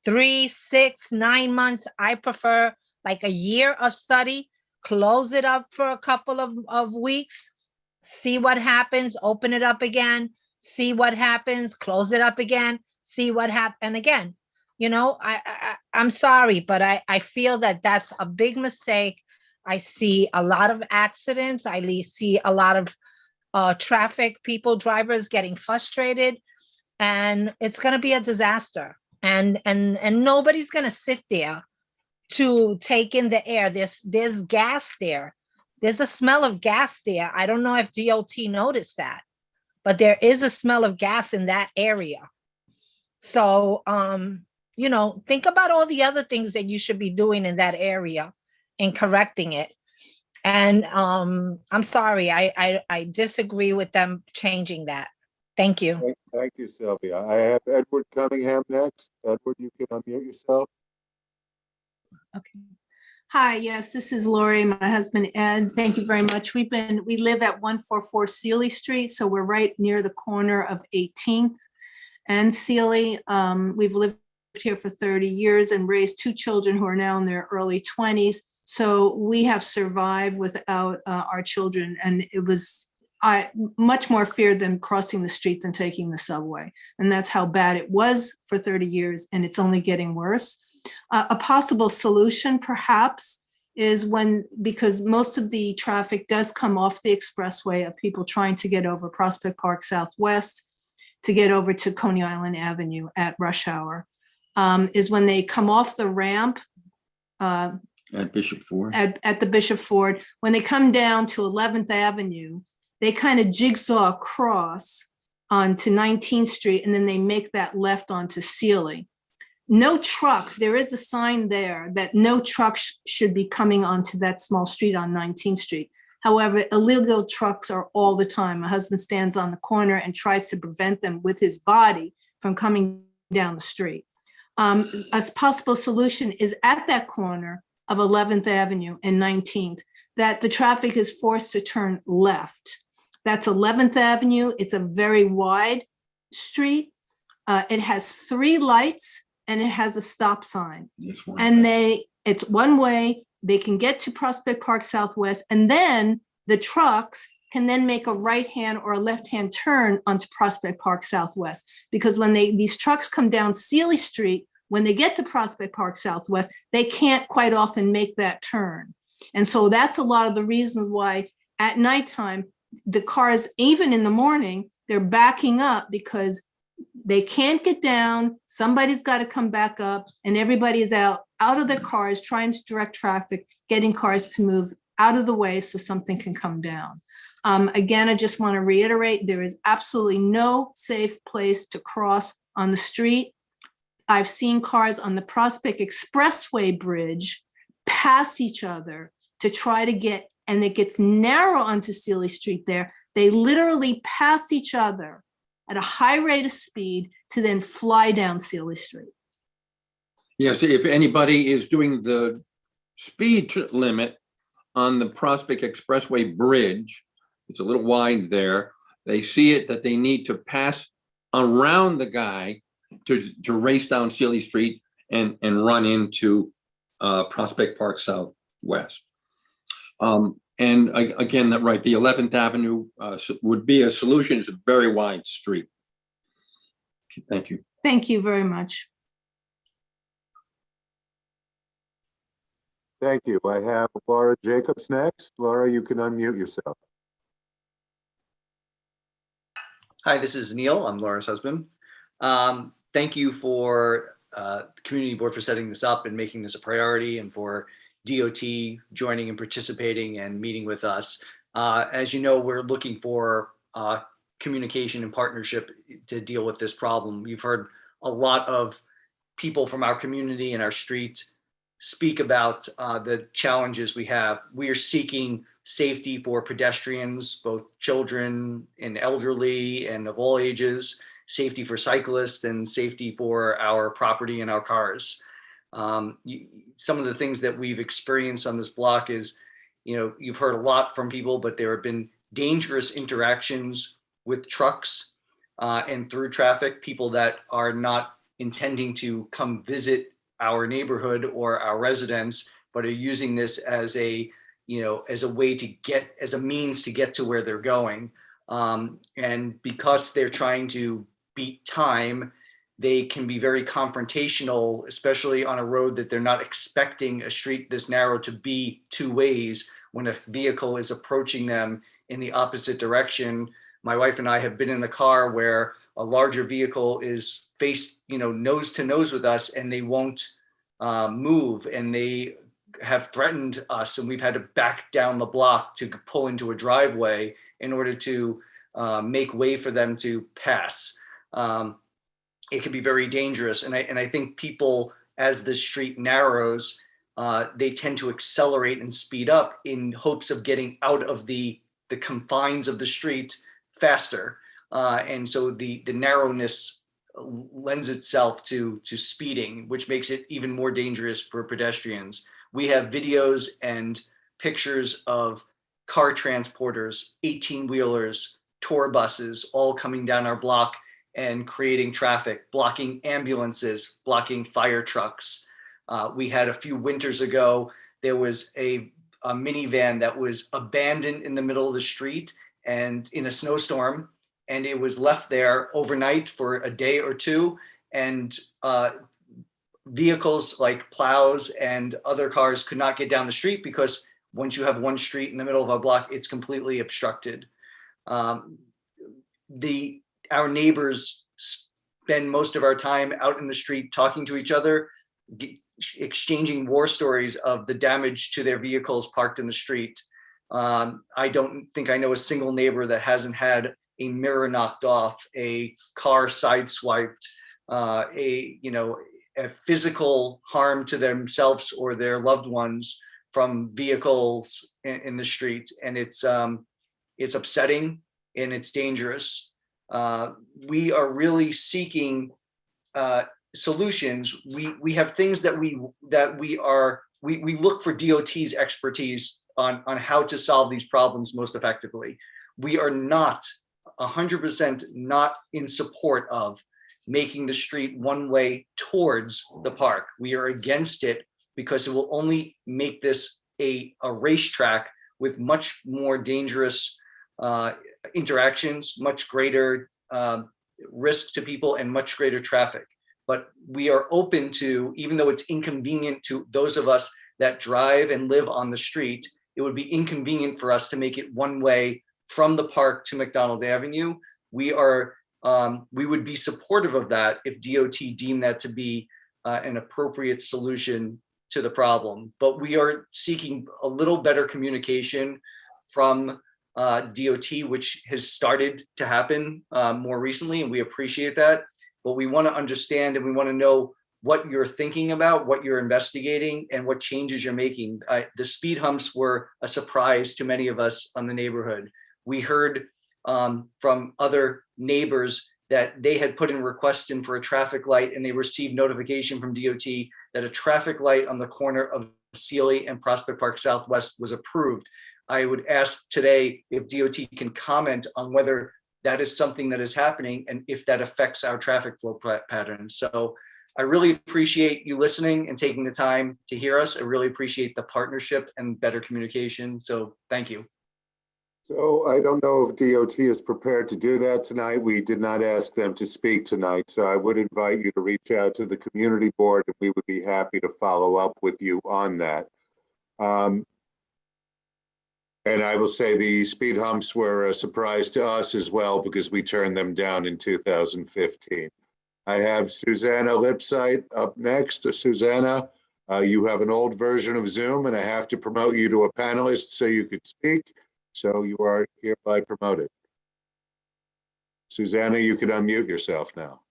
Speaker 23: 3, 6, 9 months. I prefer like a year of study, close it up for a couple of weeks, see what happens, open it up again, see what happens, close it up again, see what happens. And again, you know, I'm sorry, but I feel that that's a big mistake. I see a lot of accidents. I see a lot of traffic people, drivers getting frustrated, and it's going to be a disaster. And nobody's going to sit there to take in the air. There's gas there. There's a smell of gas there. I don't know if DOT noticed that, but there is a smell of gas in that area. So, you know, think about all the other things that you should be doing in that area and correcting it. And I'm sorry, I disagree with them changing that. Thank you.
Speaker 2: Thank you, Sylvia. I have Edward Cunningham next. Edward, you can unmute yourself.
Speaker 6: Okay. Hi, yes, this is Lori, my husband Ed. Thank you very much. We live at 144 Sealy Street, so we're right near the corner of 18th and Sealy. We've lived here for 30 years and raised 2 children who are now in their early 20s. So we have survived without our children, and it was much more feared than crossing the street than taking the subway. And that's how bad it was for 30 years, and it's only getting worse. A possible solution, perhaps, is because most of the traffic does come off the expressway of people trying to get over Prospect Park Southwest to get over to Coney Island Avenue at rush hour, is when they come off the ramp
Speaker 8: at Bishop Ford.
Speaker 6: At the Bishop Ford, when they come down to 11th Avenue, they kind of jigsaw across onto 19th Street, and then they make that left onto Sealy. No trucks, there is a sign there that no trucks should be coming onto that small street on 19th Street. However, illegal trucks are all the time. My husband stands on the corner and tries to prevent them with his body from coming down the street. A possible solution is at that corner of 11th Avenue and 19th, that the traffic is forced to turn left. That's 11th Avenue. It's a very wide street. It has 3 lights and it has a stop sign. And it's one way. They can get to Prospect Park Southwest, and then the trucks can then make a right-hand or a left-hand turn onto Prospect Park Southwest. Because when these trucks come down Sealy Street, when they get to Prospect Park Southwest, they can't quite often make that turn. And so that's a lot of the reasons why at nighttime, the cars, even in the morning, they're backing up because they can't get down. Somebody's got to come back up, and everybody is out of their cars trying to direct traffic, getting cars to move out of the way so something can come down. Again, I just want to reiterate, there is absolutely no safe place to cross on the street. I've seen cars on the Prospect Expressway Bridge pass each other to try to get, and it gets narrow onto Sealy Street there. They literally pass each other at a high rate of speed to then fly down Sealy Street.
Speaker 8: Yes, if anybody is doing the speed limit on the Prospect Expressway Bridge, it's a little wide there. They see it that they need to pass around the guy to race down Sealy Street and run into Prospect Park Southwest. And again, that right, the 11th Avenue would be a solution. It's a very wide street. Thank you.
Speaker 6: Thank you very much.
Speaker 2: Thank you. I have Laura Jacobs next. Laura, you can unmute yourself.
Speaker 3: Hi, this is Neil. I'm Laura's husband. Thank you for the community board for setting this up and making this a priority, and for DOT joining and participating and meeting with us. As you know, we're looking for communication and partnership to deal with this problem. You've heard a lot of people from our community and our street speak about the challenges we have. We are seeking safety for pedestrians, both children and elderly and of all ages, safety for cyclists, and safety for our property and our cars. Some of the things that we've experienced on this block is, you've heard a lot from people, but there have been dangerous interactions with trucks and through traffic, people that are not intending to come visit our neighborhood or our residents, but are using this as a way to get, as a means to get to where they're going. And because they're trying to beat time, they can be very confrontational, especially on a road that they're not expecting a street this narrow to be two ways when a vehicle is approaching them in the opposite direction. My wife and I have been in a car where a larger vehicle is faced, nose to nose with us, and they won't move, and they have threatened us, and we've had to back down the block to pull into a driveway in order to make way for them to pass. It can be very dangerous, and I think people, as the street narrows, they tend to accelerate and speed up in hopes of getting out of the confines of the street faster, and so the narrowness lends itself to speeding, which makes it even more dangerous for pedestrians. We have videos and pictures of car transporters, 18-wheelers, tour buses, all coming down our block and creating traffic, blocking ambulances, blocking fire trucks. We had a few winters ago, there was a minivan that was abandoned in the middle of the street and in a snowstorm, and it was left there overnight for a day or two, and vehicles like plows and other cars could not get down the street because once you have one street in the middle of a block, it's completely obstructed. Our neighbors spend most of our time out in the street talking to each other, exchanging war stories of the damage to their vehicles parked in the street. I don't think I know a single neighbor that hasn't had a mirror knocked off, a car sideswiped, a physical harm to themselves or their loved ones from vehicles in the street. And it's upsetting and it's dangerous. We are really seeking solutions. We have things that we look for DOT's expertise on how to solve these problems most effectively. We are not 100% not in support of making the street one way towards the park. We are against it because it will only make this a racetrack with much more dangerous interactions, much greater risks to people, and much greater traffic. But we are open to, even though it's inconvenient to those of us that drive and live on the street, it would be inconvenient for us to make it one way from the park to McDonald Avenue. We would be supportive of that if DOT deemed that to be an appropriate solution to the problem. But we are seeking a little better communication from DOT, which has started to happen more recently, and we appreciate that. But we want to understand, and we want to know what you're thinking about, what you're investigating, and what changes you're making. The speed humps were a surprise to many of us on the neighborhood. We heard from other neighbors that they had put in requests in for a traffic light, and they received notification from DOT that a traffic light on the corner of Sealy and Prospect Park Southwest was approved. I would ask today if DOT can comment on whether that is something that is happening and if that affects our traffic flow pattern. So I really appreciate you listening and taking the time to hear us. I really appreciate the partnership and better communication. So thank you.
Speaker 2: So I don't know if DOT is prepared to do that tonight. We did not ask them to speak tonight, so I would invite you to reach out to the community board, and we would be happy to follow up with you on that. And I will say the speed humps were a surprise to us as well, because we turned them down in 2015. I have Susanna Lipsight up next. Susanna, you have an old version of Zoom, and I have to promote you to a panelist so you could speak. So you are hereby promoted. Susanna, you can unmute yourself now.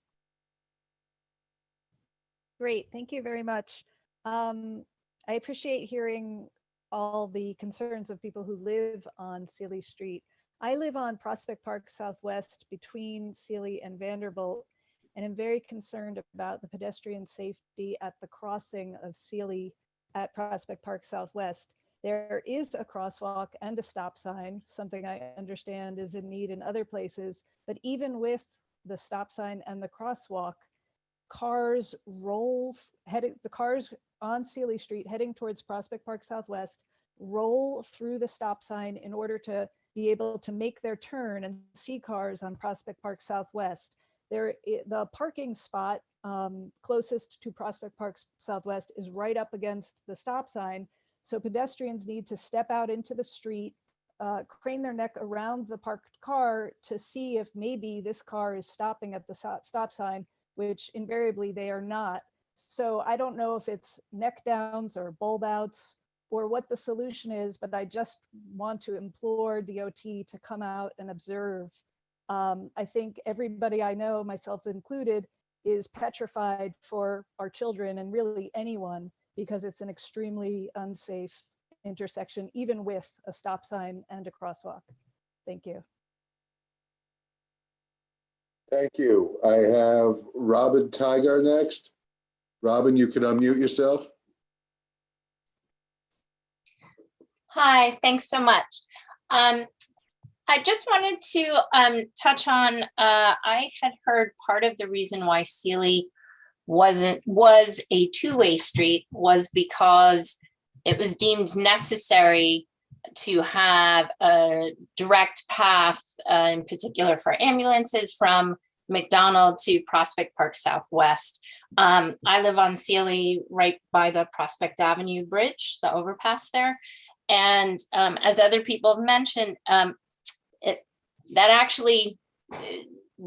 Speaker 7: Great, thank you very much. I appreciate hearing all the concerns of people who live on Sealy Street. I live on Prospect Park Southwest between Sealy and Vanderbilt, and I'm very concerned about the pedestrian safety at the crossing of Sealy at Prospect Park Southwest. There is a crosswalk and a stop sign, something I understand is in need in other places, but even with the stop sign and the crosswalk, cars the cars on Sealy Street heading towards Prospect Park Southwest roll through the stop sign in order to be able to make their turn and see cars on Prospect Park Southwest. The parking spot closest to Prospect Park Southwest is right up against the stop sign. So pedestrians need to step out into the street, crane their neck around the parked car to see if maybe this car is stopping at the stop sign, which invariably they are not. So I don't know if it's neck downs or bulb outs or what the solution is, but I just want to implore DOT to come out and observe. I think everybody I know, myself included, is petrified for our children and really anyone, because it's an extremely unsafe intersection, even with a stop sign and a crosswalk. Thank you.
Speaker 2: Thank you. I have Robin Tiger next. Robin, you can unmute yourself.
Speaker 12: Hi, thanks so much. I just wanted to touch on, I had heard part of the reason why Sealy was a two-way street was because it was deemed necessary to have a direct path, in particular for ambulances, from McDonald to Prospect Park Southwest. I live on Sealy right by the Prospect Avenue Bridge, the overpass there. And as other people have mentioned, that actually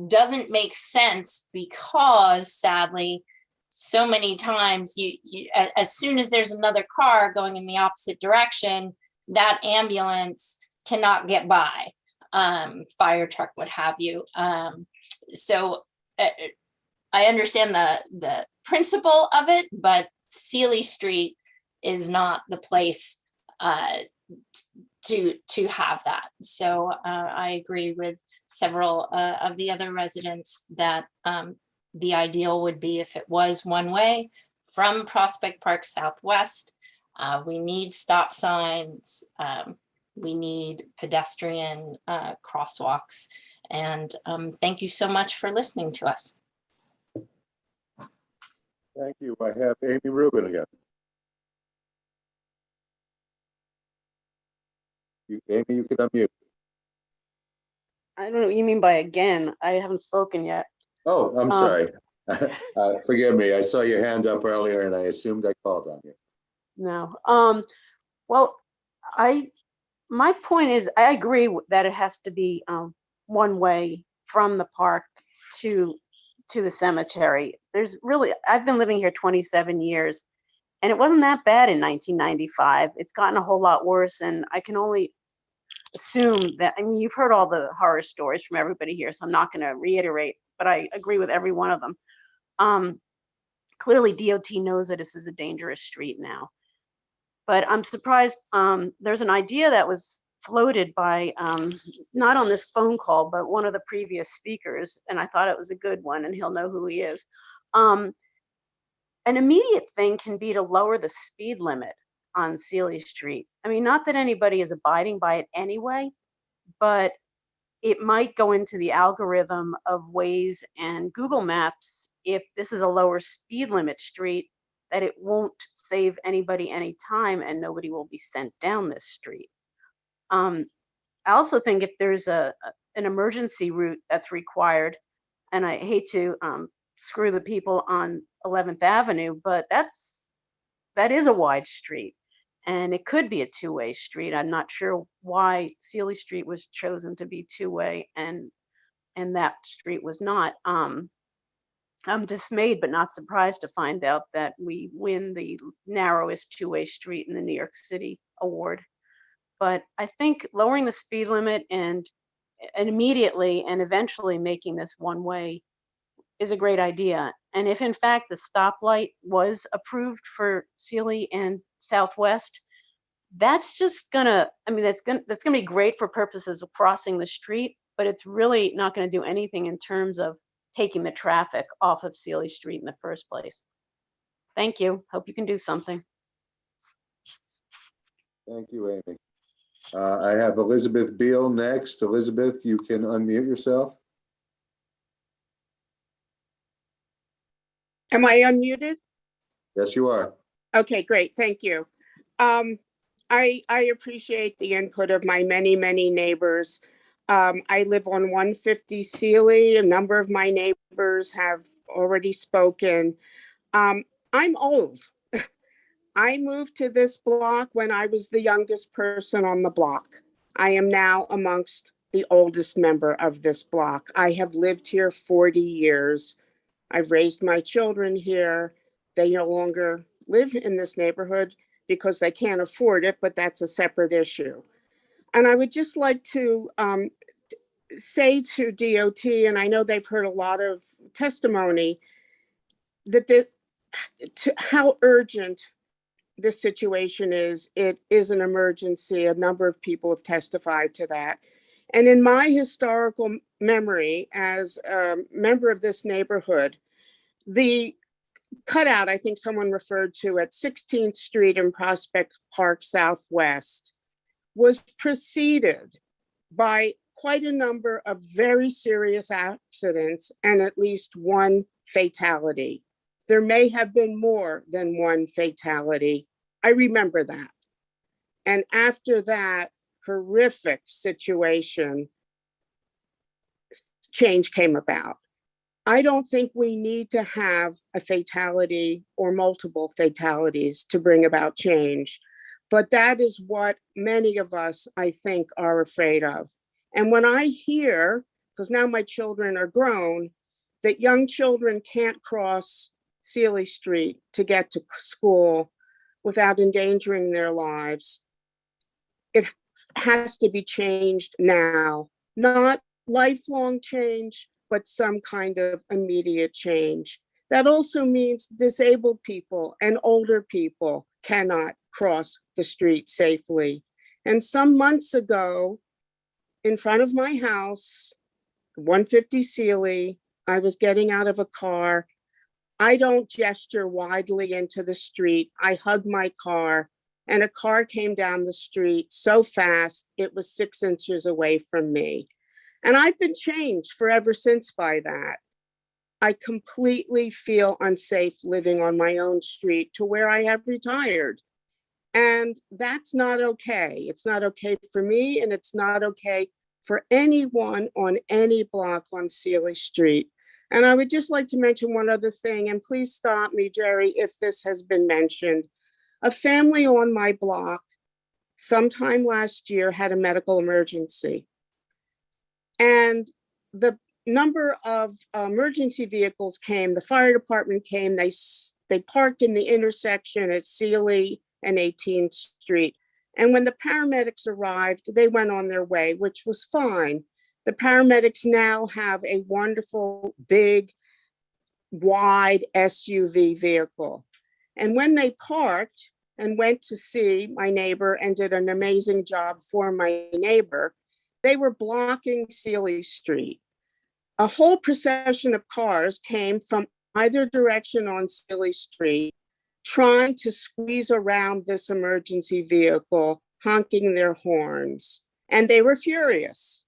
Speaker 12: doesn't make sense, because sadly, so many times as soon as there's another car going in the opposite direction, that ambulance cannot get by, fire truck, what have you. So I understand the principle of it, but Sealy Street is not the place to have that. So I agree with several of the other residents that the ideal would be if it was one way from Prospect Park Southwest. We need stop signs. We need pedestrian crosswalks. And thank you so much for listening to us.
Speaker 2: Thank you. I have Amy Rubin again. Amy, you can unmute.
Speaker 13: I don't know what you mean by again. I haven't spoken yet.
Speaker 2: Oh, I'm sorry. Forgive me. I saw your hand up earlier and I assumed I called on you.
Speaker 13: No. Well, my point is, I agree that it has to be one way from the park to the cemetery. I've been living here 27 years, and it wasn't that bad in 1995. It's gotten a whole lot worse, and I can only assume that, I mean, you've heard all the horror stories from everybody here, so I'm not going to reiterate, but I agree with every one of them. Clearly, DOT knows that this is a dangerous street now. But I'm surprised, there's an idea that was floated by, not on this phone call, but one of the previous speakers, and I thought it was a good one, and he'll know who he is. An immediate thing can be to lower the speed limit on Sealy Street. I mean, not that anybody is abiding by it anyway, but it might go into the algorithm of Waze and Google Maps if this is a lower speed limit street, that it won't save anybody any time and nobody will be sent down this street. I also think if there's an emergency route that's required, and I hate to screw the people on 11th Avenue, but that is a wide street and it could be a two-way street. I'm not sure why Sealy Street was chosen to be two-way and that street was not. I'm dismayed but not surprised to find out that we win the narrowest two-way street in the New York City award. But I think lowering the speed limit and immediately and eventually making this one way is a great idea. And if in fact the stoplight was approved for Sealy and Southwest, that's just gonna, I mean, that's gonna be great for purposes of crossing the street, but it's really not gonna do anything in terms of taking the traffic off of Sealy Street in the first place. Thank you. Hope you can do something.
Speaker 2: Thank you, Amy. I have Elizabeth Beal next. Elizabeth, you can unmute yourself.
Speaker 1: Am I unmuted?
Speaker 2: Yes, you are.
Speaker 1: Okay, great. Thank you. I appreciate the input of my many, many neighbors. I live on 150 Sealy. A number of my neighbors have already spoken. I'm old. I moved to this block when I was the youngest person on the block. I am now amongst the oldest member of this block. I have lived here 40 years. I've raised my children here. They no longer live in this neighborhood because they can't afford it, but that's a separate issue. And I would just like to say to DOT, and I know they've heard a lot of testimony, that how urgent this situation is. It is an emergency. A number of people have testified to that. And in my historical memory as a member of this neighborhood, the cutout I think someone referred to at 16th Street and Prospect Park Southwest was preceded by quite a number of very serious accidents and at least one fatality. There may have been more than one fatality. I remember that. And after that horrific situation, change came about. I don't think we need to have a fatality or multiple fatalities to bring about change, but that is what many of us, I think, are afraid of. And when I hear, because now my children are grown, that young children can't cross Sealy Street to get to school without endangering their lives, it has to be changed now, not lifelong change, but some kind of immediate change. That also means disabled people and older people cannot cross the street safely. And some months ago, in front of my house, 150 Sealy, I was getting out of a car. I don't gesture widely into the street. I hug my car, and a car came down the street so fast, it was 6 inches away from me. And I've been changed forever since by that. I completely feel unsafe living on my own street to where I have retired. And that's not okay. It's not okay for me, and it's not okay for anyone on any block on Sealy Street. And I would just like to mention one other thing, and please stop me, Jerry, if this has been mentioned. A family on my block sometime last year had a medical emergency. And the number of emergency vehicles came, the fire department came, they parked in the intersection at Sealy and 18th Street. And when the paramedics arrived, they went on their way, which was fine. The paramedics now have a wonderful, big, wide SUV vehicle. And when they parked and went to see my neighbor and did an amazing job for my neighbor, they were blocking Sealy Street. A whole procession of cars came from either direction on Sealy Street, trying to squeeze around this emergency vehicle, honking their horns. And they were furious.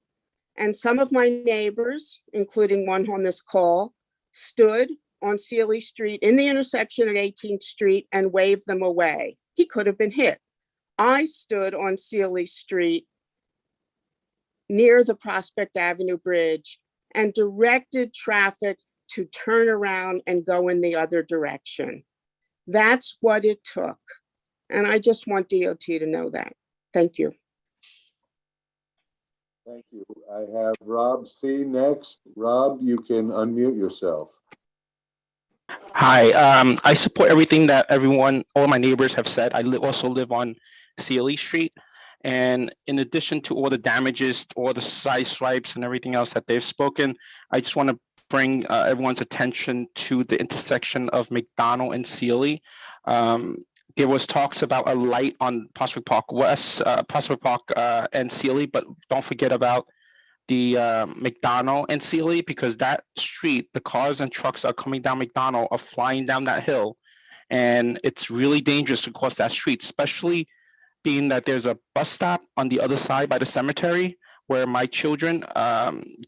Speaker 1: And some of my neighbors, including one on this call, stood on Sealy Street in the intersection at 18th Street and waved them away. He could have been hit. I stood on Sealy Street near the Prospect Avenue Bridge and directed traffic to turn around and go in the other direction. That's what it took. And I just want DOT to know that. Thank you.
Speaker 2: Thank you. I have Rob C. next. Rob, you can unmute yourself.
Speaker 5: Hi, I support everything that all my neighbors have said. I also live on Sealy Street. And in addition to all the damages, all the side swipes and everything else that they've spoken, I just want to bring everyone's attention to the intersection of McDonald and Sealy. There was talks about a light on Prospect Park West, Prospect Park and Sealy, but don't forget about the McDonald and Sealy, because that street, the cars and trucks that are coming down McDonald are flying down that hill. And it's really dangerous to cross that street, especially being that there's a bus stop on the other side by the cemetery where my children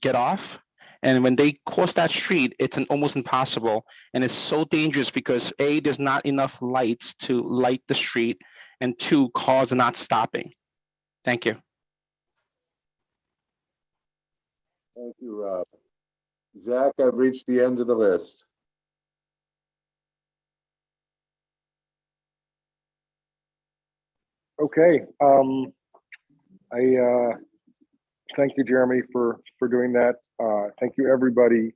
Speaker 5: get off. And when they cross that street, it's almost impossible. And it's so dangerous because A, there's not enough lights to light the street, and two, cars are not stopping. Thank you.
Speaker 2: Thank you, Rob. Zach, I've reached the end of the list.
Speaker 14: Okay. I thank you, Jeremy, for doing that. Thank you, everybody,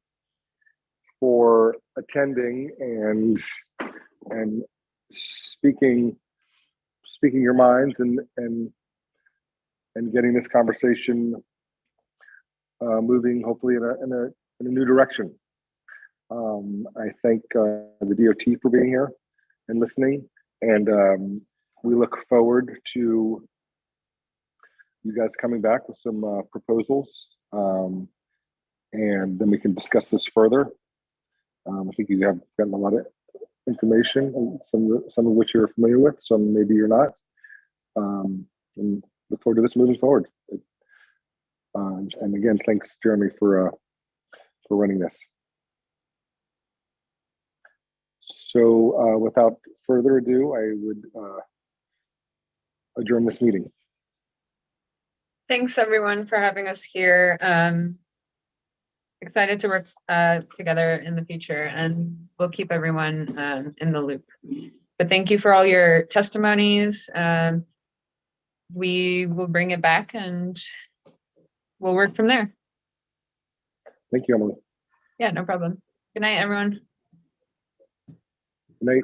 Speaker 14: for attending and speaking your minds and getting this conversation moving, hopefully in a new direction. I thank the DOT for being here and listening, and we look forward to you guys coming back with some proposals, and then we can discuss this further. I think you have gotten a lot of information, and some of which you're familiar with, some maybe you're not. And look forward to this moving forward. And again, thanks, Jeremy, for running this. So without further ado, I would adjourn this meeting.
Speaker 15: Thanks everyone for having us here. Excited to work together in the future, and we'll keep everyone in the loop. But thank you for all your testimonies. We will bring it back and we'll work from there.
Speaker 14: Thank you, Emily.
Speaker 15: Yeah, no problem. Good night, everyone.
Speaker 14: Good night.